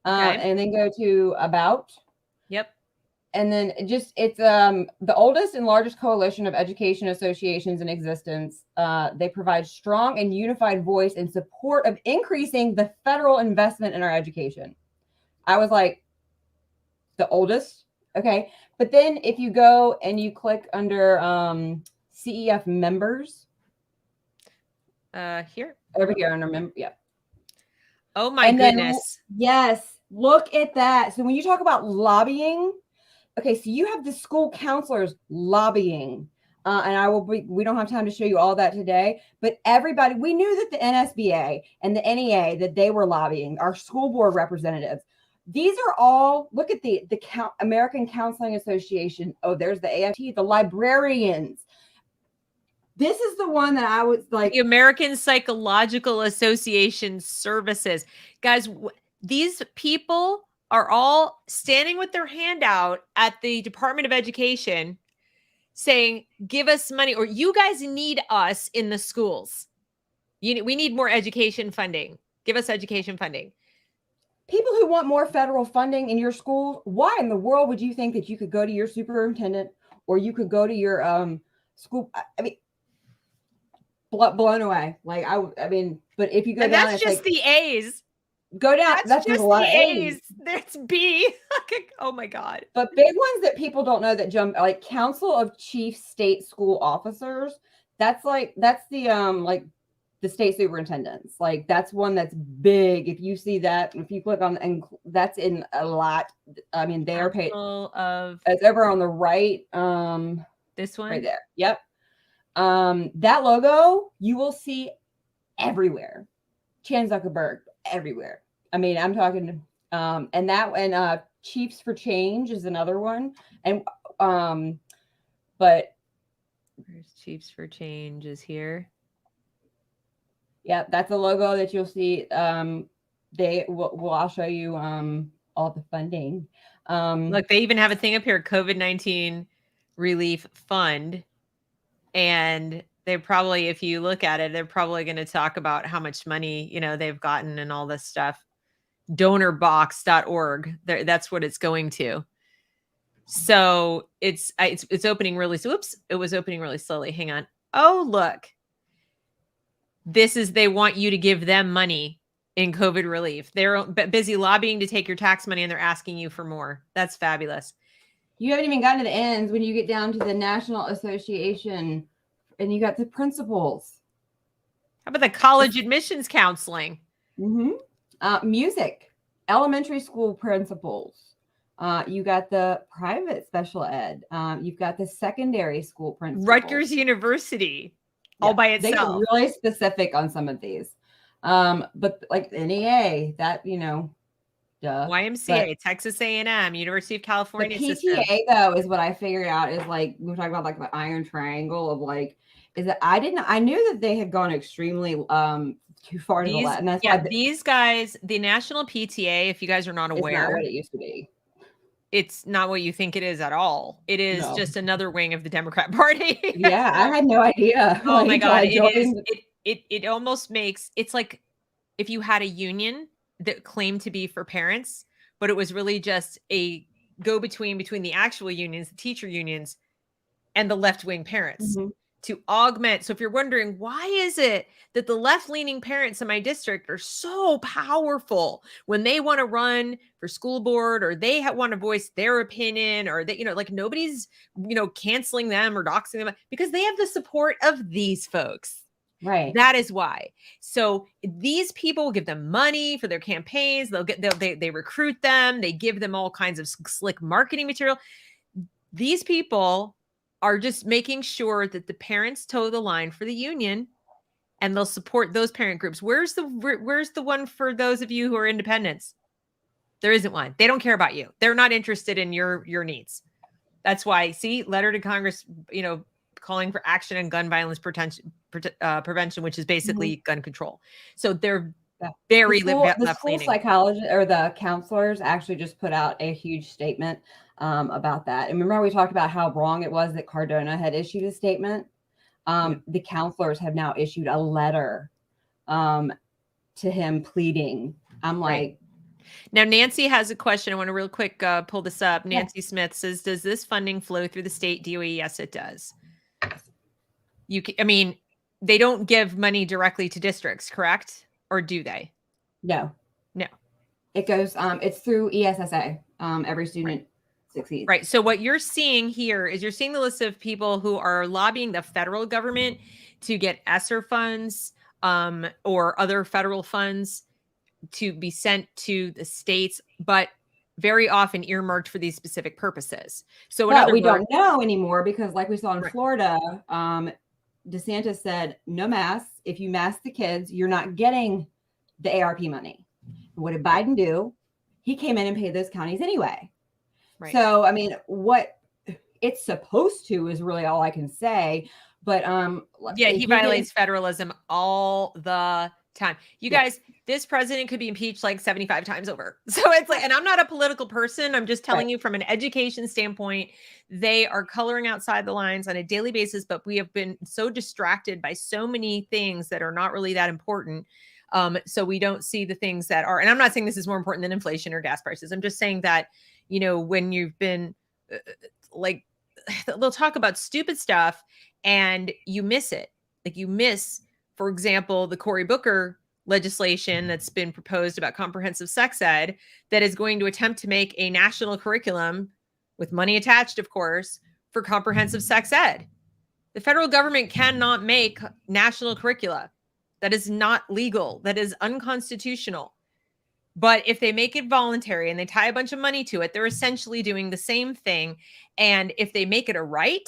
and then go to about. Yep. And then it's the oldest and largest coalition of education associations in existence. They provide strong and unified voice in support of increasing the federal investment in our education. I was like, the oldest? Okay. But then if you go and you click under CEF members. Here. Over here under member. Yeah. Oh my goodness. Yes. Look at that. So when you talk about lobbying, okay, so you have the school counselors lobbying, and we don't have time to show you all that today, but everybody, we knew that the NSBA and the NEA, that they were lobbying, our school board representatives. These are all, look at the American Counseling Association. Oh, there's the AFT, the librarians. This is the one that I was like. The American Psychological Association services. Guys, these people are all standing with their hand out at the Department of Education saying, give us money, or you guys need us in the schools. We need more education funding. Give us education funding. People who want more federal funding in your schools, why in the world would you think that you could go to your superintendent, or you could go to your school? I mean, blown away. Like, I mean, but if you go and down, that's just the A's. Go down. That's just a lot of A's. That's B. Oh my God. But big ones that people don't know that jump, like Council of Chief State School Officers. That's the state superintendents. Like, that's one that's big. If you see that, if you click on, and that's in a lot. I mean, they are paid. It's over on the right. This one right there. Yep. That logo you will see everywhere. Chan Zuckerberg everywhere. I mean, I'm talking And Chiefs for Change is another one. And but Where's Chiefs for Change is here. yeah, that's a logo that you'll see. I'll show you all the funding. Look, they even have a thing up here, COVID-19 Relief Fund. And they probably, if you look at it, they're probably going to talk about how much money, they've gotten and all this stuff. Donorbox.org. That's what it's going to. So it's opening really. So, oops, it was opening really slowly. Hang on. Oh, look. They want you to give them money in COVID relief. They're busy lobbying to take your tax money and they're asking you for more. That's fabulous. You haven't even gotten to the ends when you get down to the National Association and you got the principals. How about the college admissions counseling? Mm-hmm. Music, elementary school principals. You got the private special ed. You've got the secondary school principals. Rutgers University, all by itself. They get really specific on some of these. But like NEA, that, duh. YMCA, but Texas A&M, University of California. The PTA though is what I figured out is like we were talking about like the iron triangle of like is that I knew that they had gone extremely too far to the left, and that's why these guys, the National PTA, if you guys are not aware, it's not what it used to be. It's not what you think it is at all. It is just another wing of the Democrat Party. Yeah, I had no idea. Oh my God, it almost makes it's like if you had a union that claimed to be for parents, but it was really just a go-between between the actual unions, the teacher unions, and the left-wing parents to augment. So if you're wondering, why is it that the left-leaning parents in my district are so powerful when they want to run for school board or they want to voice their opinion or that, like nobody's, canceling them or doxing them because they have the support of these folks. Right. That is why. So these people will give them money for their campaigns. They recruit them. They give them all kinds of slick marketing material. These people are just making sure that the parents toe the line for the union and they'll support those parent groups. Where's the one for those of you who are independents? There isn't one. They don't care about you. They're not interested in your needs. That's why, see, letter to Congress, calling for action on gun violence prevention, which is basically gun control. So they're very left-leaning. The school psychologists or the counselors actually just put out a huge statement about that. And remember we talked about how wrong it was that Cardona had issued a statement? The counselors have now issued a letter to him pleading. I'm like, now, Nancy has a question. I want to real quick pull this up. Nancy Smith says, does this funding flow through the state DOE? Yes, it does. They don't give money directly to districts, correct? Or do they? No. It goes, it's through ESSER. Every student succeeds. Right. So what you're seeing here is you're seeing the list of people who are lobbying the federal government to get ESSER funds or other federal funds to be sent to the states, but very often earmarked for these specific purposes. So we don't know anymore because like we saw in Florida, DeSantis said, no masks. If you mask the kids, you're not getting the ARP money. What did Biden do? He came in and paid those counties anyway. Right. So, what it's supposed to is really all I can say. But he violates federalism all the time. You guys, this president could be impeached like 75 times over. So it's like, and I'm not a political person. I'm just telling you from an education standpoint, they are coloring outside the lines on a daily basis, but we have been so distracted by so many things that are not really that important. So we don't see the things that are, and I'm not saying this is more important than inflation or gas prices. I'm just saying that, when you've been they'll talk about stupid stuff and you miss it. Like you miss, for example, the Cory Booker legislation that's been proposed about comprehensive sex ed that is going to attempt to make a national curriculum with money attached, of course, for comprehensive sex ed. The federal government cannot make national curricula. That is not legal. That is unconstitutional. But if they make it voluntary and they tie a bunch of money to it, they're essentially doing the same thing. And if they make it a right,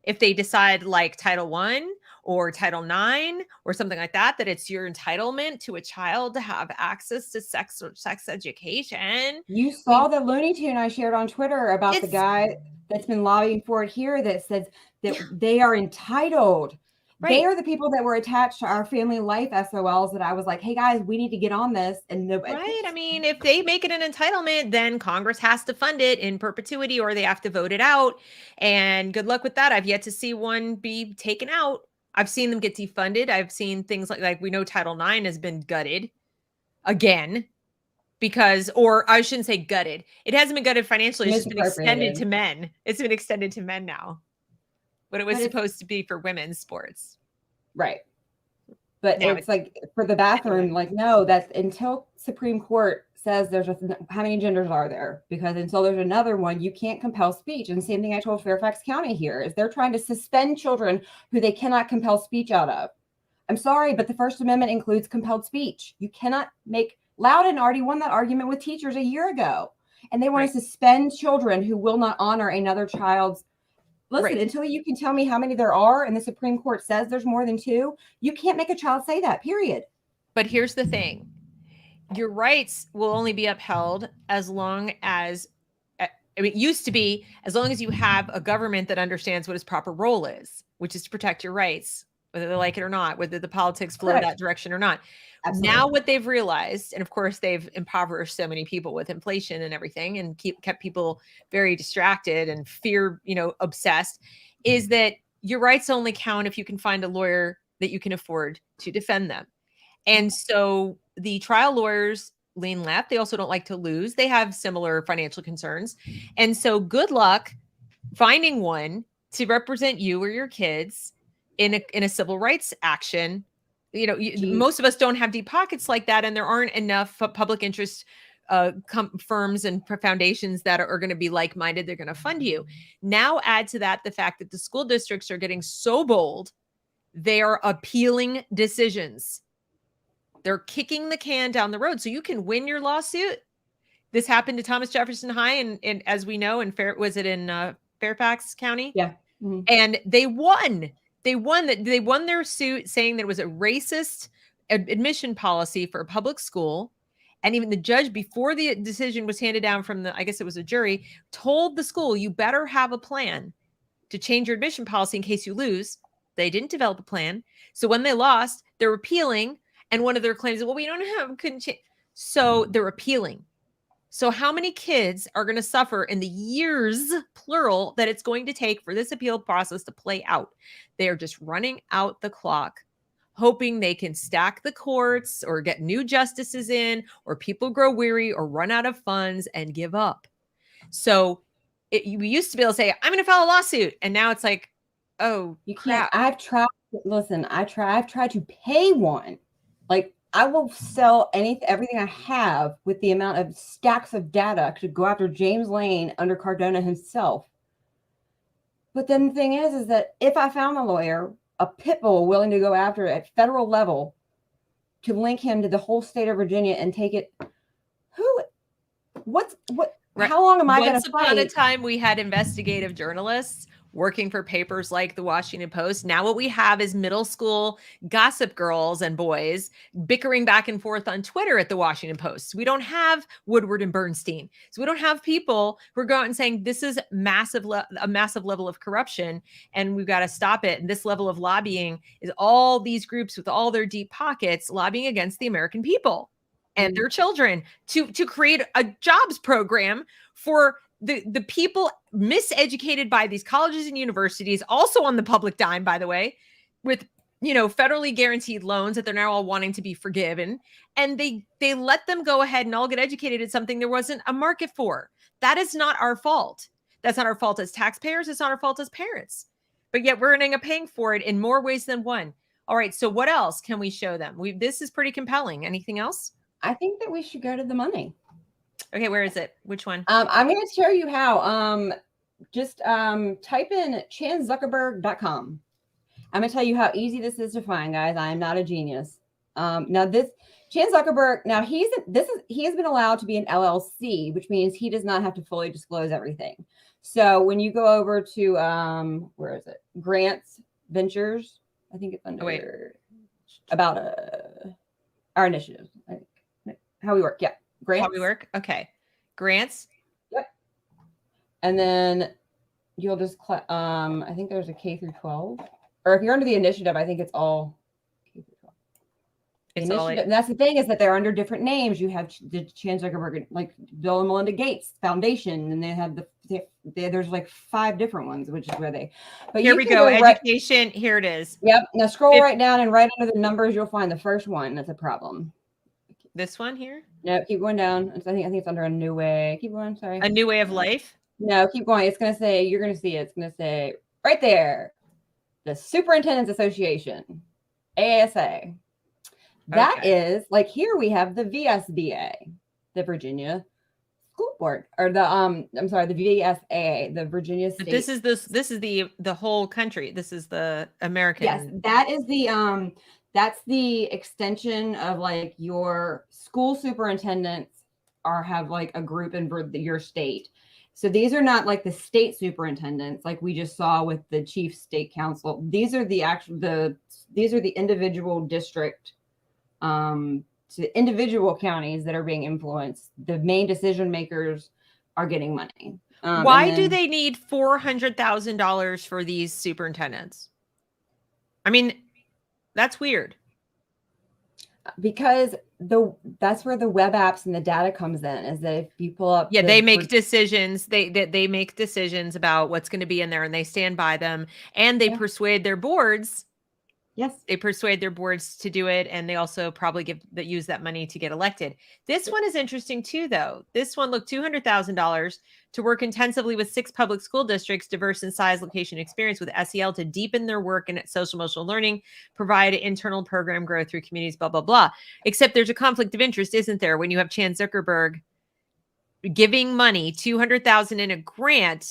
if they decide like Title I or Title IX or something like that, that it's your entitlement to a child to have access to sex education. You saw the Looney Tune I shared on Twitter about the guy that's been lobbying for it here that says that they are entitled. Right. They are the people that were attached to our family life SOLs that I was like, hey guys, we need to get on this. And nobody. Right. I mean, if they make it an entitlement, then Congress has to fund it in perpetuity or they have to vote it out. And good luck with that. I've yet to see one be taken out. I've seen them get defunded. I've seen things like we know Title IX has been gutted again because, or I shouldn't say gutted. It hasn't been gutted financially. It's just been extended to men. It's been extended to men now. But it was supposed to be for women's sports. Right. But now it's like for the bathroom, like, no, that's until Supreme Court says there's how many genders are there? Because until there's another one, you can't compel speech. And same thing I told Fairfax County here is they're trying to suspend children who they cannot compel speech out of. I'm sorry, but the First Amendment includes compelled speech. You cannot make Loudon already won that argument with teachers a year ago. And they want to suspend children who will not honor another child's. Listen, until you can tell me how many there are and the Supreme Court says there's more than 2, you can't make a child say that, period. But here's the thing. Your rights will only be upheld as long as, I mean, it used to be as long as you have a government that understands what its proper role is, which is to protect your rights, whether they like it or not, whether the politics flow that direction or not. Absolutely. Now what they've realized, and of course they've impoverished so many people with inflation and everything and kept people very distracted and fear, obsessed, is that your rights only count if you can find a lawyer that you can afford to defend them. And so the trial lawyers lean left. They also don't like to lose. They have similar financial concerns. And so good luck finding one to represent you or your kids in a civil rights action. Most of us don't have deep pockets like that, and there aren't enough public interest firms and foundations that are going to be like-minded. They're going to fund you. Now add to that the fact that the school districts are getting so bold, they are appealing decisions. They're kicking the can down the road so you can win your lawsuit. This happened to Thomas Jefferson High, and as we know, in Fairfax County? Yeah. Mm-hmm. And they won. They won their suit saying that it was a racist admission policy for a public school. And even the judge, before the decision was handed down from I guess it was a jury, told the school, you better have a plan to change your admission policy in case you lose. They didn't develop a plan. So when they lost, they're appealing. And one of their claims is, well, couldn't change. So they're appealing. So how many kids are going to suffer in the years, plural, that it's going to take for this appeal process to play out? They are just running out the clock, hoping they can stack the courts or get new justices in, or people grow weary or run out of funds and give up. So we used to be able to say, I'm going to file a lawsuit. And now it's like, oh, you can't. I've tried to pay one. Like, I will sell everything I have with the amount of stacks of data to go after James Lane under Cardona himself. But then the thing is that if I found a lawyer, a pit bull willing to go after it at federal level to link him to the whole state of Virginia and take it, how long am I going to fight? Once upon a time, we had investigative journalists working for papers like the Washington Post. Now what we have is middle school gossip girls and boys bickering back and forth on Twitter at the Washington Post. We don't have Woodward and Bernstein. So we don't have people who are going and saying this is a massive level of corruption and we've got to stop it. And this level of lobbying is all these groups with all their deep pockets lobbying against the American people and their children to create a jobs program for the people miseducated by these colleges and universities, also on the public dime, by the way, with, federally guaranteed loans that they're now all wanting to be forgiven. And they let them go ahead and all get educated at something there wasn't a market for. That is not our fault. That's not our fault as taxpayers. It's not our fault as parents. But yet we're ending up paying for it in more ways than one. All right. So what else can we show them? This is pretty compelling. Anything else? I think that we should go to the money. Okay, where is it? Which one? I'm going to show you how. Just type in chanzuckerberg.com. I'm going to tell you how easy this is to find, guys. I am not a genius. Now this Chan Zuckerberg, now he has been allowed to be an LLC, which means he does not have to fully disclose everything. So when you go over to where is it? Grants Ventures, I think it's under wait. about our initiative. How we work. Yeah. Grants. How we work. Okay. Grants. Yep. And then you'll just I think there's a K through 12, or if you're under the initiative, I think it's all K through 12. It's all and that's the thing, is that they're under different names. You have the Chan Zuckerberg, like Bill and Melinda Gates Foundation, and they have there's like 5 different ones, which is where they. But here we go. Education. Here it is. Yep. Now scroll right down, and right under the numbers, you'll find the first one. That's a problem. This one here. No, keep going down. I think it's under a new way. Keep going. Sorry. A new way of life. No, keep going. It's going to say, you're going to see it. It's going to say right there, the Superintendents Association, ASA. That is, like, here we have the VSBA, the Virginia School Board, or the I'm sorry, the VSAA, the Virginia State. But this is the whole country. This is the American. Yes, that is the that's the extension of, like, your school superintendents have like a group in your state. So these are not like the state superintendents like we just saw with the chief state council. These are the individual district, individual counties that are being influenced. The main decision makers are getting money. Why do they need $400,000 for these superintendents? I mean, that's weird. Because that's where the web apps and the data comes in, is that if you pull up, they make decisions. They make decisions about what's going to be in there, and they stand by them, and they persuade their boards. Yes, they persuade their boards to do it, and they also probably use that money to get elected. This one is interesting too, though. This one, look, $200,000 to work intensively with 6 public school districts, diverse in size, location, experience, with SEL to deepen their work in social emotional learning, provide internal program growth through communities, blah, blah, blah. Except there's a conflict of interest, isn't there, when you have Chan Zuckerberg giving money, $200,000 in a grant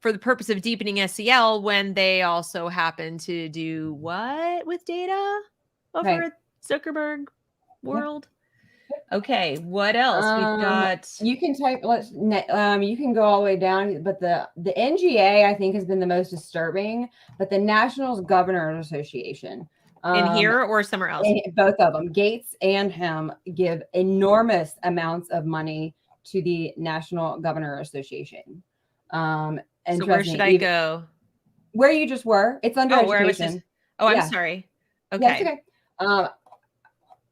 for the purpose of deepening SEL, when they also happen to do what with data over at Zuckerberg world? Okay, what else? We've got. You can type. You can go all the way down, but the NGA I think has been the most disturbing. But the National Governors Association, in here or somewhere else, both of them, Gates and him, give enormous amounts of money to the National Governor Association. And so where should I go? Where you just were. It's under education. I'm sorry. Okay. Yeah, it's okay.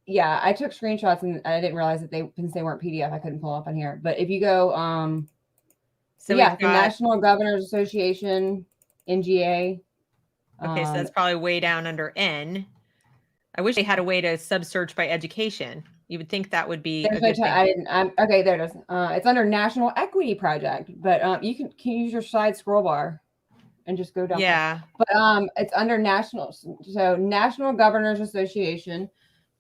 Yeah, I took screenshots and I didn't realize that since they weren't PDF, I couldn't pull up on here. But if you go, the National Governors Association, NGA. Okay, so that's probably way down under N. I wish they had a way to sub-search by education. You would think that would be. Okay, there it is. It's under National Equity Project, but you can use your side scroll bar and just go down. Yeah. But it's under National. So National Governors Association,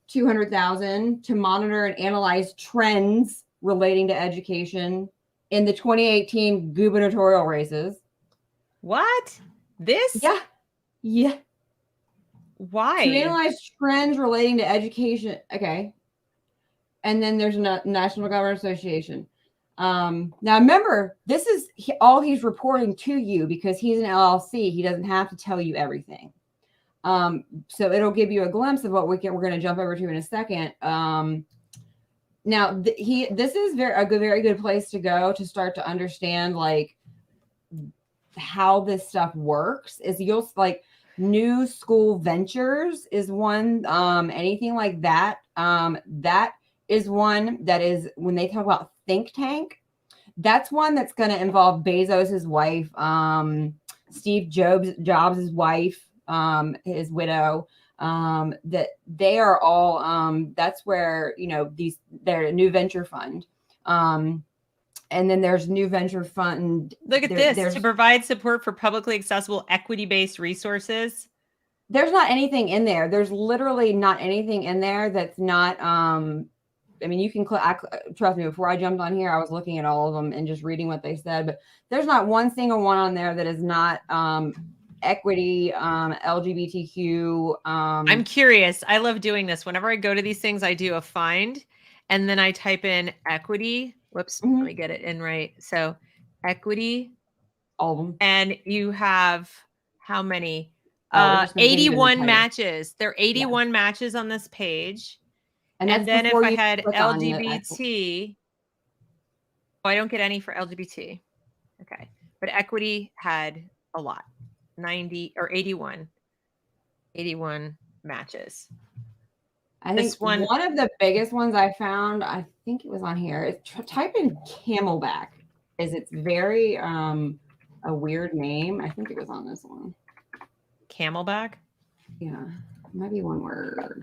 $200,000 to monitor and analyze trends relating to education in the 2018 gubernatorial races. What? This? Yeah. Why? To analyze trends relating to education. Okay. And then there's a National Governors Association. Now remember, this is all he's reporting to you, because he's an LLC. He doesn't have to tell you everything. So it'll give you a glimpse of what we're going to jump over to in a second. Now this is very good place to go to start to understand like how this stuff works. Is you'll like new school ventures is one, anything like that. That is one that is, when they talk about think tank, that's one that's going to involve Bezos's wife, Steve Jobs' wife, his widow, that they are all, that's where, they're a new venture fund. And then there's new venture fund. Look at this, to provide support for publicly accessible equity-based resources. There's not anything in there. There's literally not anything in there that's not, I mean, you can trust me, before I jumped on here, I was looking at all of them and just reading what they said, but there's not one single one on there that is not, equity, LGBTQ. I'm curious. I love doing this. Whenever I go to these things, I do a find and then I type in equity. Whoops. Let me get it in right. So equity. All of them. And you have how many? 81 matches. There are 81 matches on this page. And then if I had LGBT, I don't get any for LGBT. Okay. But equity had a lot, 90 or 81 matches. I think one of the biggest ones I found, I think it was on here, is type in Camelback. It's very a weird name. I think it was on this one. Camelback? Yeah, it might be one word.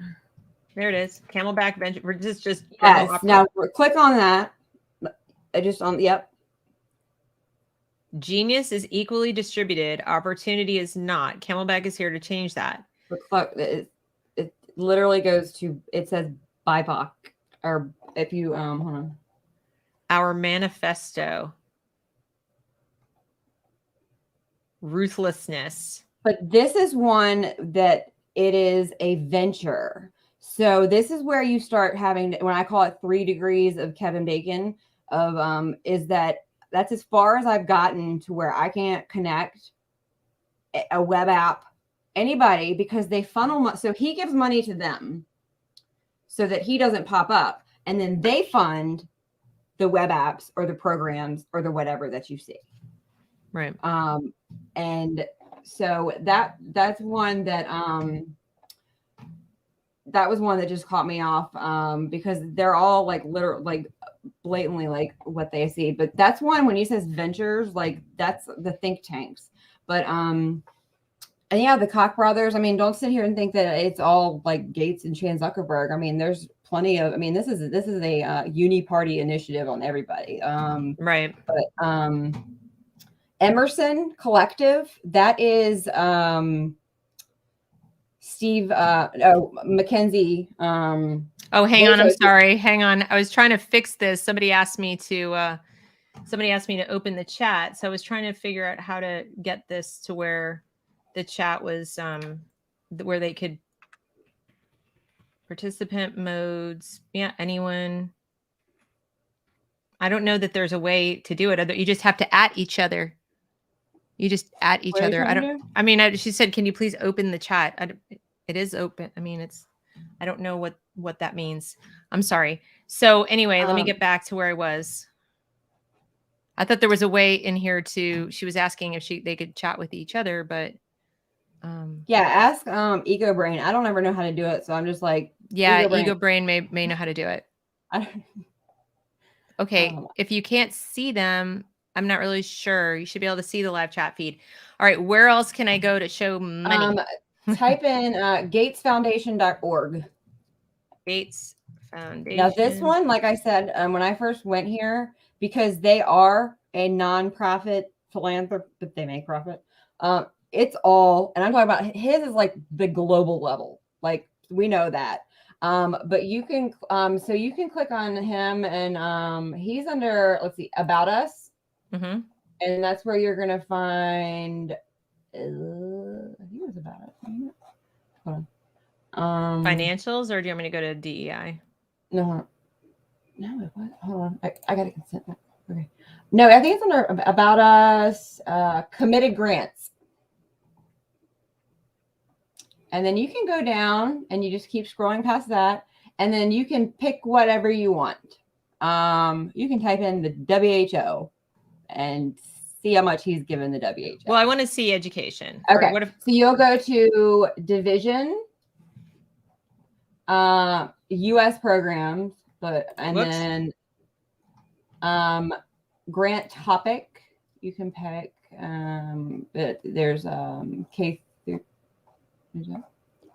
There it is. Camelback venture. We're just yes. Now click on that. Yep. Genius is equally distributed. Opportunity is not. Camelback is here to change that. Look, it literally goes to, it says BIPOC, or if you hold on. Our manifesto. Ruthlessness. But this is one that it is a venture. So this is where you start having, when I call it 3 degrees of Kevin Bacon, of is that's as far as I've gotten to where I can't connect a web app, anybody, because they funnel. So he gives money to them so that he doesn't pop up. And then they fund the web apps or the programs or the whatever that you see. Right. And so that's one that, that was one that just caught me off, because they're all like blatantly like what they see. But that's one, when he says ventures, like that's the think tanks. But and yeah, the Koch brothers, I mean, don't sit here and think that it's all like Gates and Chan Zuckerberg. I mean, there's plenty of, I mean, this is a uni-party initiative on everybody. Right. But Emerson Collective, that is Steve Mackenzie. Hang on. I'm sorry. Hang on. I was trying to fix this. Somebody asked me to open the chat. So I was trying to figure out how to get this to where the chat was where they could participant modes. Yeah, anyone. I don't know that there's a way to do it. You just have to at each other. You just at each other. I mean, she said, can you please open the chat? It is open. I mean, I don't know what that means. I'm sorry. So anyway, let me get back to where I was. I thought there was a way in here she was asking if they could chat with each other, but yeah, ask Ego Brain. I don't ever know how to do it, so I'm just like, yeah, Ego Brain may know how to do it. Okay, if you can't see them, I'm not really sure. You should be able to see the live chat feed. All right, where else can I go to show money? Type in gatesfoundation.org. Gates Foundation. Now this one, like I said, when I first went here, because they are a nonprofit philanthropist, but they make profit. It's all, and I'm talking about his is like the global level. Like we know that. But you can, so you can click on him, and he's under, let's see, About Us. Mm-hmm. And that's where you're going to find, I think it was About It. Hold on. Financials, or do you want me to go to DEI? No, what? Hold on. I got to consent. Okay. No, I think it's under About Us, committed grants. And then you can go down and you just keep scrolling past that. And then you can pick whatever you want. You can type in the WHO and see how much he's given the WHO. Well, I want to see education. Okay. So you'll go to division, U.S. programs, then grant topic. You can pick. There's K through.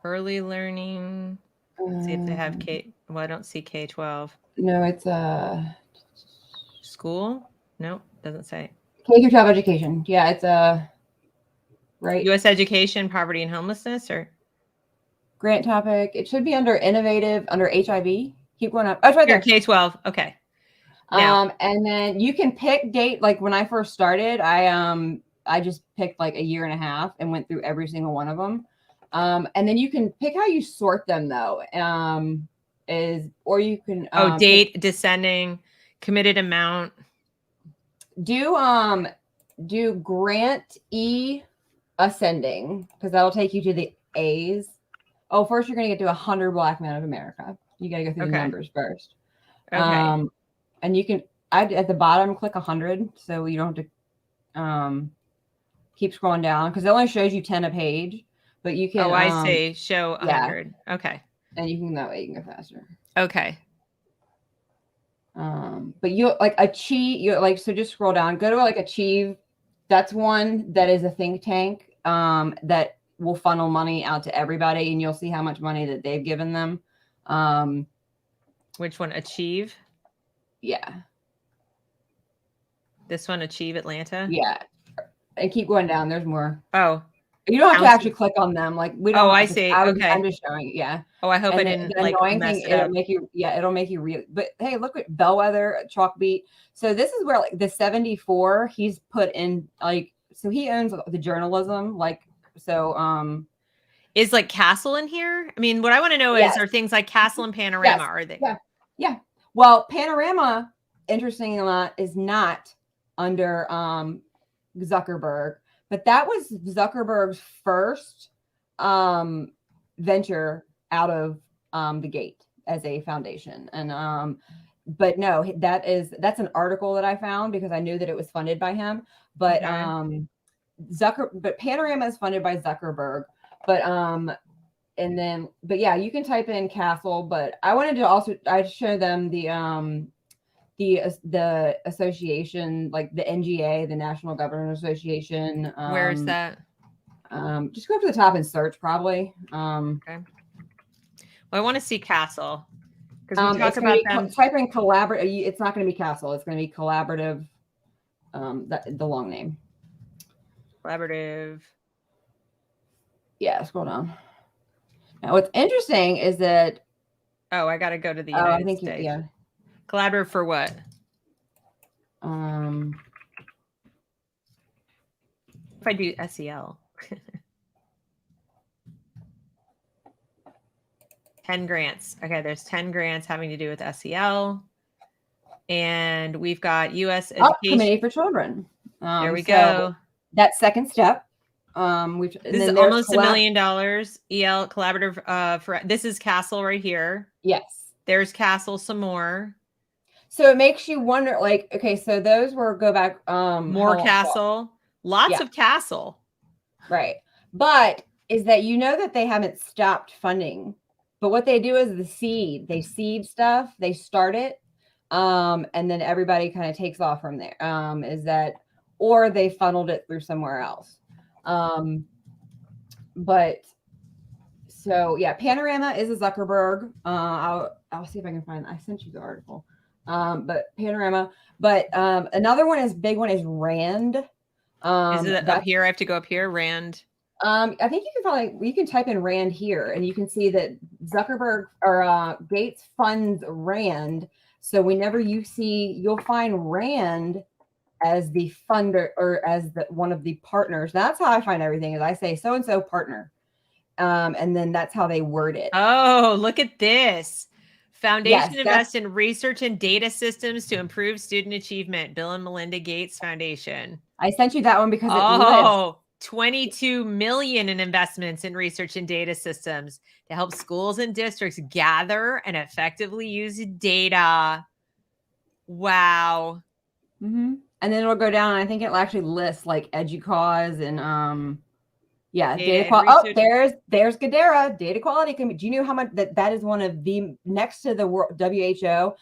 Early learning. Let's see if they have K. Well, I don't see K-12. No, it's school. Nope, doesn't say. K through 12 education. Yeah, it's right. U.S. education, poverty and homelessness, or grant topic. It should be under innovative, under HIV. Keep going up. Oh, it's right there. K-12. Okay. Now. And then you can pick date. Like when I first started, I just picked like a year and a half and went through every single one of them. And then you can pick how you sort them though. Or you can date, descending, committed amount. Do grant E ascending, because that'll take you to the A's. Oh, first you're going to get to 100 Black men of America. You got to go through the numbers first. Okay. And you can, at the bottom, click 100, so you don't have to keep scrolling down, because it only shows you 10 a page, but you can. Oh, I see. Show 100. Yeah. Okay. And you can, that way you can go faster. Okay. But you like achieve, you like, so just scroll down, go to like Achieve. That's one that is a think tank that will funnel money out to everybody, and you'll see how much money that they've given them. Which one? Achieve? Yeah. This one, Achieve Atlanta? Yeah. And keep going down. There's more. Oh. You don't have to actually click on them. Like we don't. Oh, I see. Okay. I'm just showing. Yeah. Oh, I hope I didn't like mess it up. It'll make you. Yeah, it'll make you real. But hey, look at Bellwether, Chalkbeat. So this is where like the 74 he's put in, like, so he owns the journalism, like, so is like Castle in here? I mean, what I want to know is, are things like Castle and Panorama, are they? Yeah. Yeah. Well, Panorama, interestingly enough, is not under Zuckerberg, but that was Zuckerberg's first venture out of the gate as a foundation. And but no, that's an article that I found because I knew that it was funded by him. But but Panorama is funded by Zuckerberg. But but yeah, you can type in Castle. But I wanted to I show them the association, like the NGA, the National Governors Association. Where is that? Just go up to the top and search, probably. Okay. Well, I want to see Castle because we talk about them. Type in collaborative. It's not going to be Castle. It's going to be collaborative. The long name. Collaborative. Yeah, scroll down. Now, what's interesting is that. Oh, I got to go to the United States. Yeah. Collaborative for what? If I do SEL. 10 grants. Okay, there's 10 grants having to do with SEL. And we've got U.S. Education Committee for Children. There we go. That second step. This is almost $1 million. EL collaborative for this is Castle right here. Yes. There's Castle some more. So it makes you wonder, like, okay, so those were go back. More Castle. Lots of Castle. Right. But is that that they haven't stopped funding. But what they do is they seed stuff, they start it, and then everybody kind of takes off from there. Or they funneled it through somewhere else. But so yeah, Panorama is a Zuckerberg. I'll see if I can find. I sent you the article. But Panorama. But another big one is Rand. Is it up here? I have to go up here, Rand. I think you can type in Rand here, and you can see that Zuckerberg or Gates funds Rand. So whenever you'll find Rand as the funder or as one of the partners. That's how I find everything. Is I say so and so partner, and then that's how they word it. Oh, look at this. Foundation invests in research and data systems to improve student achievement. Bill and Melinda Gates Foundation. I sent you that one because it lists. 22 million in investments in research and data systems to help schools and districts gather and effectively use data. Wow. Mm-hmm. And then it'll go down, and I think it'll actually list like EduCause and data quality. Oh, there's Gadara. Data quality. Do you know how much that is one of the next to the WHO,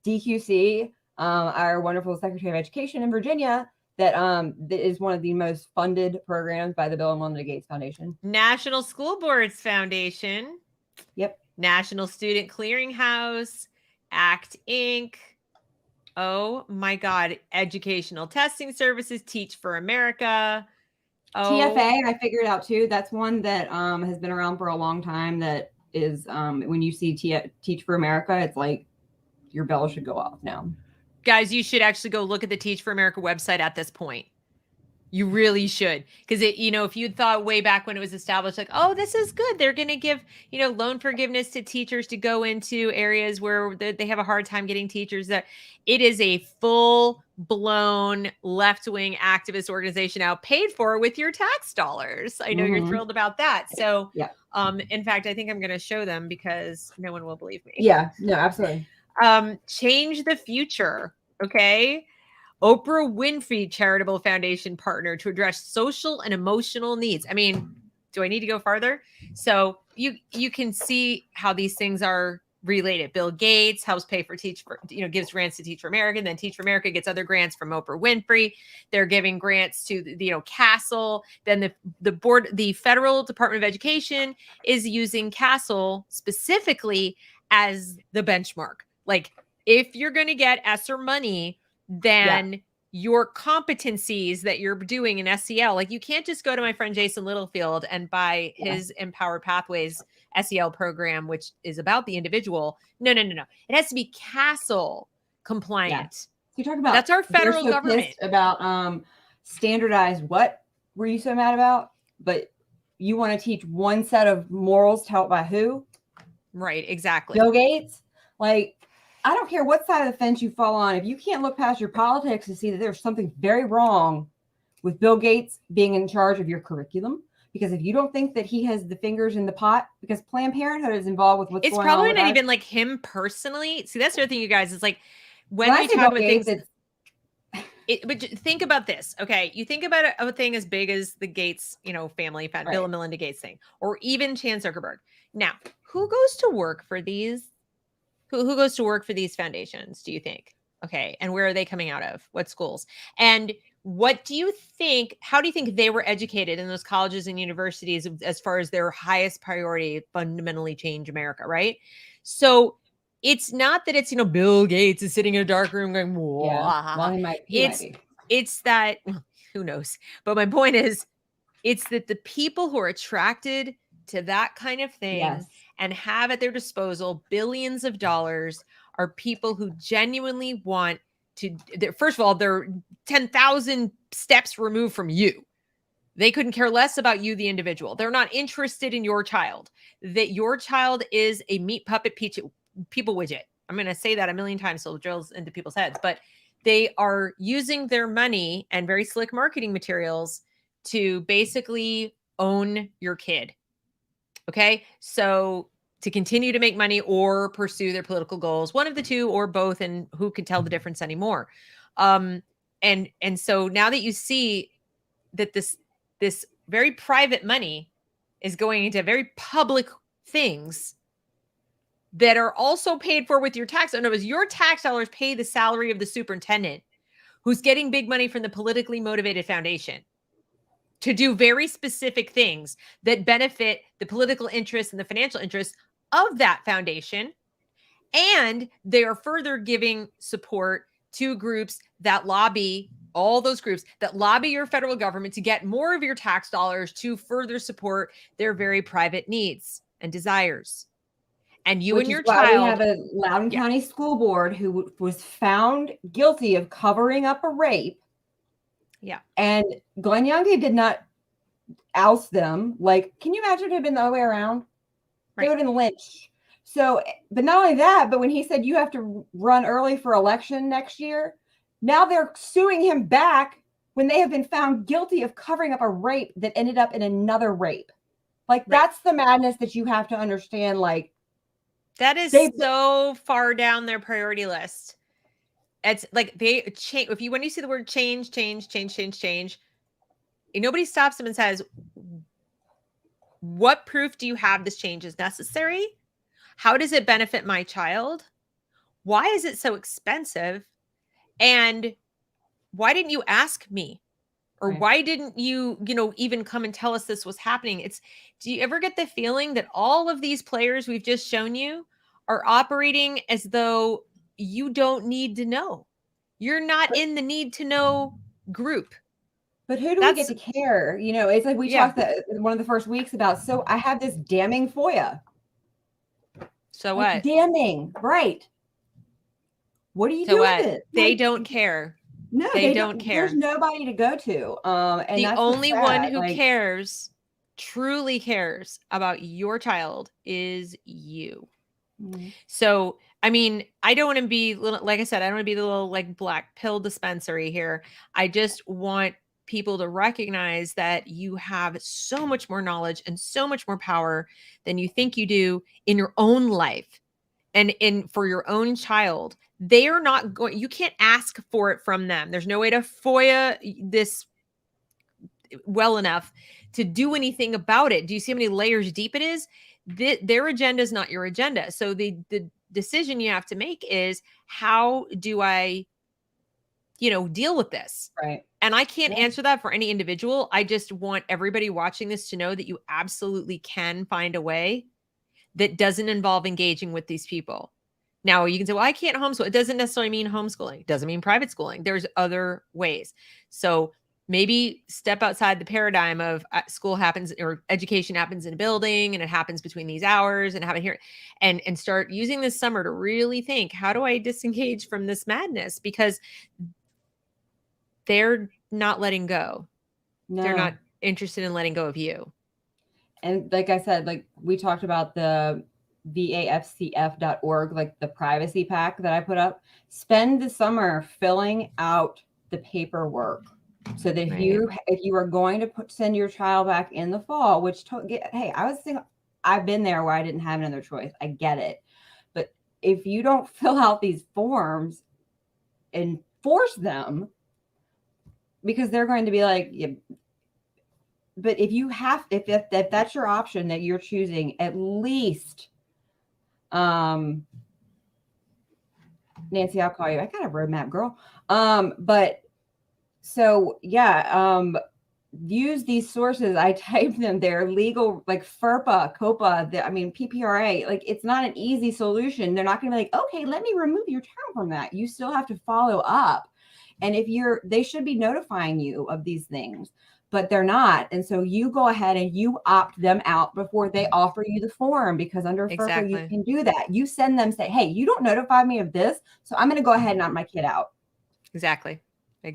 DQC, our wonderful Secretary of Education in Virginia. That is one of the most funded programs by the Bill and Melinda Gates Foundation. National School Boards Foundation. Yep. National Student Clearinghouse. ACT Inc. Oh my God. Educational Testing Services. Teach for America. TFA, I figured out too. That's one that has been around for a long time. That is when you see Teach for America, it's like your bell should go off now. Guys, you should actually go look at the Teach for America website at this point. You really should. Because if you thought way back when it was established, like, oh, this is good. They're going to give, loan forgiveness to teachers to go into areas where they have a hard time getting teachers. That it is a full blown left-wing activist organization out, paid for with your tax dollars. I know you're thrilled about that. So, yeah. In fact, I think I'm going to show them because no one will believe me. Yeah, no, absolutely. Change the future. Okay. Oprah Winfrey Charitable Foundation partner to address social and emotional needs. I mean, do I need to go farther? So you can see how these things are related. Bill Gates helps pay for gives grants to Teach for America. And then Teach for America gets other grants from Oprah Winfrey. They're giving grants to Castle. Then the Federal Department of Education is using Castle specifically as the benchmark. Like, if you're going to get ESSER money, then your competencies that you're doing in SEL, like, you can't just go to my friend Jason Littlefield and buy his Empowered Pathways SEL program, which is about the individual. No. It has to be Castle compliant. You talk about, that's our federal government about standardized. What were you so mad about? But you want to teach one set of morals taught by who? Right, exactly. Bill Gates. Like, I don't care what side of the fence you fall on. If you can't look past your politics and see that there's something very wrong with Bill Gates being in charge of your curriculum, because if you don't think that he has the fingers in the pot, because Planned Parenthood is involved with what's going on. It's probably not even like him personally. See, that's the other thing, you guys, is like when we talk about things. But think about this, okay? You think about a thing as big as the Gates, family, Bill and Melinda Gates thing, or even Chan Zuckerberg. Now, who goes to work for these? Who goes to work for these foundations, do you think? Okay, and where are they coming out of? What schools? And what do you think, how do you think they were educated in those colleges and universities as far as their highest priority, fundamentally change America, right? So it's not that it's, Bill Gates is sitting in a dark room going, whoa. Yeah, well, he might be. It's that, who knows? But my point is, it's that the people who are attracted to that kind of thing and have at their disposal billions of dollars are people who genuinely want to, first of all, they're 10,000 steps removed from you. They couldn't care less about you, the individual. They're not interested in your child. That your child is a meat puppet people widget. I'm going to say that a million times so it drills into people's heads, but they are using their money and very slick marketing materials to basically own your kid. Okay. So to continue to make money or pursue their political goals, one of the two or both, and who can tell the difference anymore. And so now that you see that this very private money is going into very public things that are also paid for with your tax. In other words, your tax dollars pay the salary of the superintendent who's getting big money from the politically motivated foundation to do very specific things that benefit the political interests and the financial interests of that foundation. And they are further giving support to groups that lobby, all those groups that lobby your federal government to get more of your tax dollars to further support their very private needs and desires. And you and your child. We have a Loudoun County School Board who was found guilty of covering up a rape. Yeah. And Glenn Youngkin did not oust them. Like, can you imagine if it had been the other way around? They would have been lynched. So, but not only that, but when he said you have to run early for election next year, now they're suing him back when they have been found guilty of covering up a rape that ended up in another rape. Like, that's the madness that you have to understand. Like, that is so far down their priority list. It's like they change. When you see the word change, nobody stops them and says, what proof do you have this change is necessary? How does it benefit my child? Why is it so expensive? And why didn't you ask me? Or why didn't you, even come and tell us this was happening? Do you ever get the feeling that all of these players we've just shown you are operating as though you don't need to know? You're not in the need to know group. But who do we get to care? It's like we talked one of the first weeks about, so I have this damning FOIA. So what? Damning, right. What do you do with it? They don't care. No, they don't care. There's nobody to go to. And the only one who cares, truly cares about your child is you. So, I mean, I don't want to be, like I said, I don't want to be the little like black pill dispensary here. I just want people to recognize that you have so much more knowledge and so much more power than you think you do in your own life and in for your own child. They are not going, you can't ask for it from them. There's no way to FOIA this well enough to do anything about it. Do you see how many layers deep it is? Their agenda is not your agenda. So the decision you have to make is, how do I, deal with this? Right. And I can't answer that for any individual. I just want everybody watching this to know that you absolutely can find a way that doesn't involve engaging with these people. Now you can say, well, I can't homeschool. It doesn't necessarily mean homeschooling. It doesn't mean private schooling. There's other ways. So maybe step outside the paradigm of school happens or education happens in a building and it happens between these hours and have it here, and start using this summer to really think, how do I disengage from this madness? Because they're not letting go. No. They're not interested in letting go of you. And like I said, like we talked about the vafcf.org, like the privacy pack that I put up. Spend the summer filling out the paperwork so that if you are going to send your child back in the fall, which hey, I've been there where I didn't have another choice. I get it. But if you don't fill out these forms and force them, because they're going to be like, yeah, but if you have, if that's your option that you're choosing, at least, Nancy, I'll call you. I got a roadmap, girl. But so yeah, use these sources. I typed them. They're legal, like FERPA, COPA. PPRA. Like, it's not an easy solution. They're not going to be like, okay, let me remove your child from that. You still have to follow up. And they should be notifying you of these things, but they're not. And so you go ahead and you opt them out before they offer you the form, because under FERPA, you can do that. You send them, say, hey, you don't notify me of this, so I'm going to go ahead and opt my kid out. Exactly.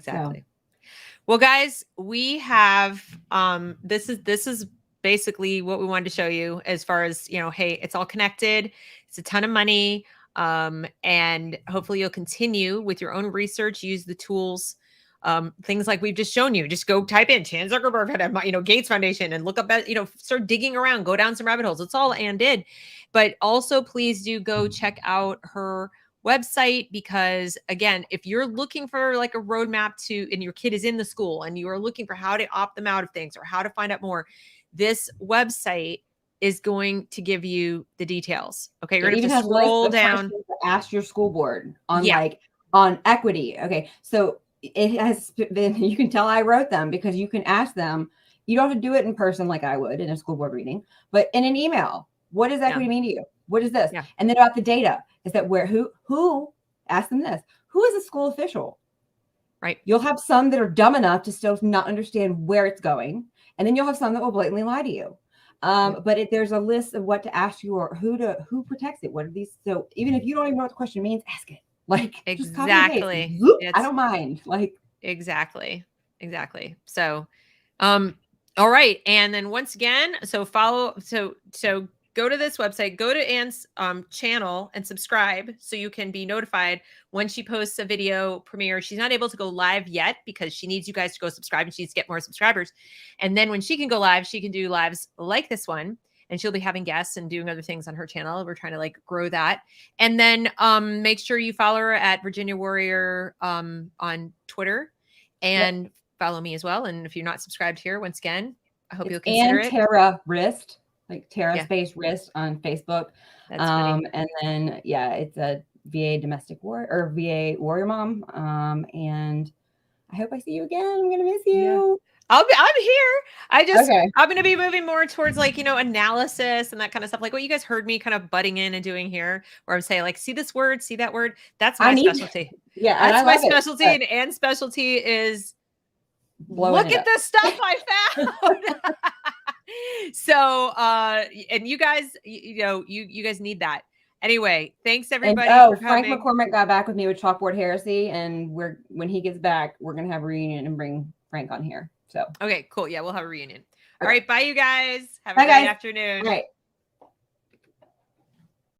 So. Well, guys, we have, this is basically what we wanted to show you as far as, hey, it's all connected. It's a ton of money. And hopefully you'll continue with your own research, use the tools, things like we've just shown you. Just go type in Chan Zuckerberg, Gates Foundation, and look up at, start digging around, go down some rabbit holes. It's all Anne did. But also please do go check out her website, because again, if you're looking for like a roadmap and your kid is in the school and you are looking for how to opt them out of things or how to find out more, this website is going to give you the details. Okay. You're going to have to scroll down. Ask your school board on on equity. Okay. So it has been, you can tell I wrote them, because you can ask them. You don't have to do it in person like I would in a school board meeting, but in an email. What does equity mean to you? What is this? And then about the data, is that who ask them this? Who is a school official? Right. You'll have some that are dumb enough to still not understand where it's going. And then you'll have some that will blatantly lie to you. But there's a list of what to ask you, or who protects it. What are these? So even if you don't even know what the question means, ask it. Like, exactly. Just copy and paste. I don't mind. Like, exactly. So, all right. And then once again, so go to this website, go to Anne's channel and subscribe so you can be notified when she posts a video premiere. She's not able to go live yet because she needs you guys to go subscribe, and she needs to get more subscribers. And then when she can go live, she can do lives like this one, and she'll be having guests and doing other things on her channel. We're trying to grow that. And then make sure you follow her at Virginia Warrior on Twitter, and follow me as well. And if you're not subscribed here, once again, I hope you'll consider it. Tara Wrist. Like Tara Space Wrist on Facebook. That's funny. And then, it's a VA domestic war or VA warrior mom. And I hope I see you again. I'm going to miss you. I'm here. I'm going to be moving more towards analysis and that kind of stuff. Like what you guys heard me kind of butting in and doing here, where I'm saying see this word, see that word. That's my specialty. That's my specialty. And Anne's specialty is look at the stuff I found. So, and you guys, you guys need that. Anyway, thanks everybody. And, Frank McCormick got back with me with Chalkboard Heresy, and when he gets back, we're going to have a reunion and bring Frank on here. So, okay, cool. Yeah, we'll have a reunion. All right. Bye, you guys. Have a great afternoon. All right.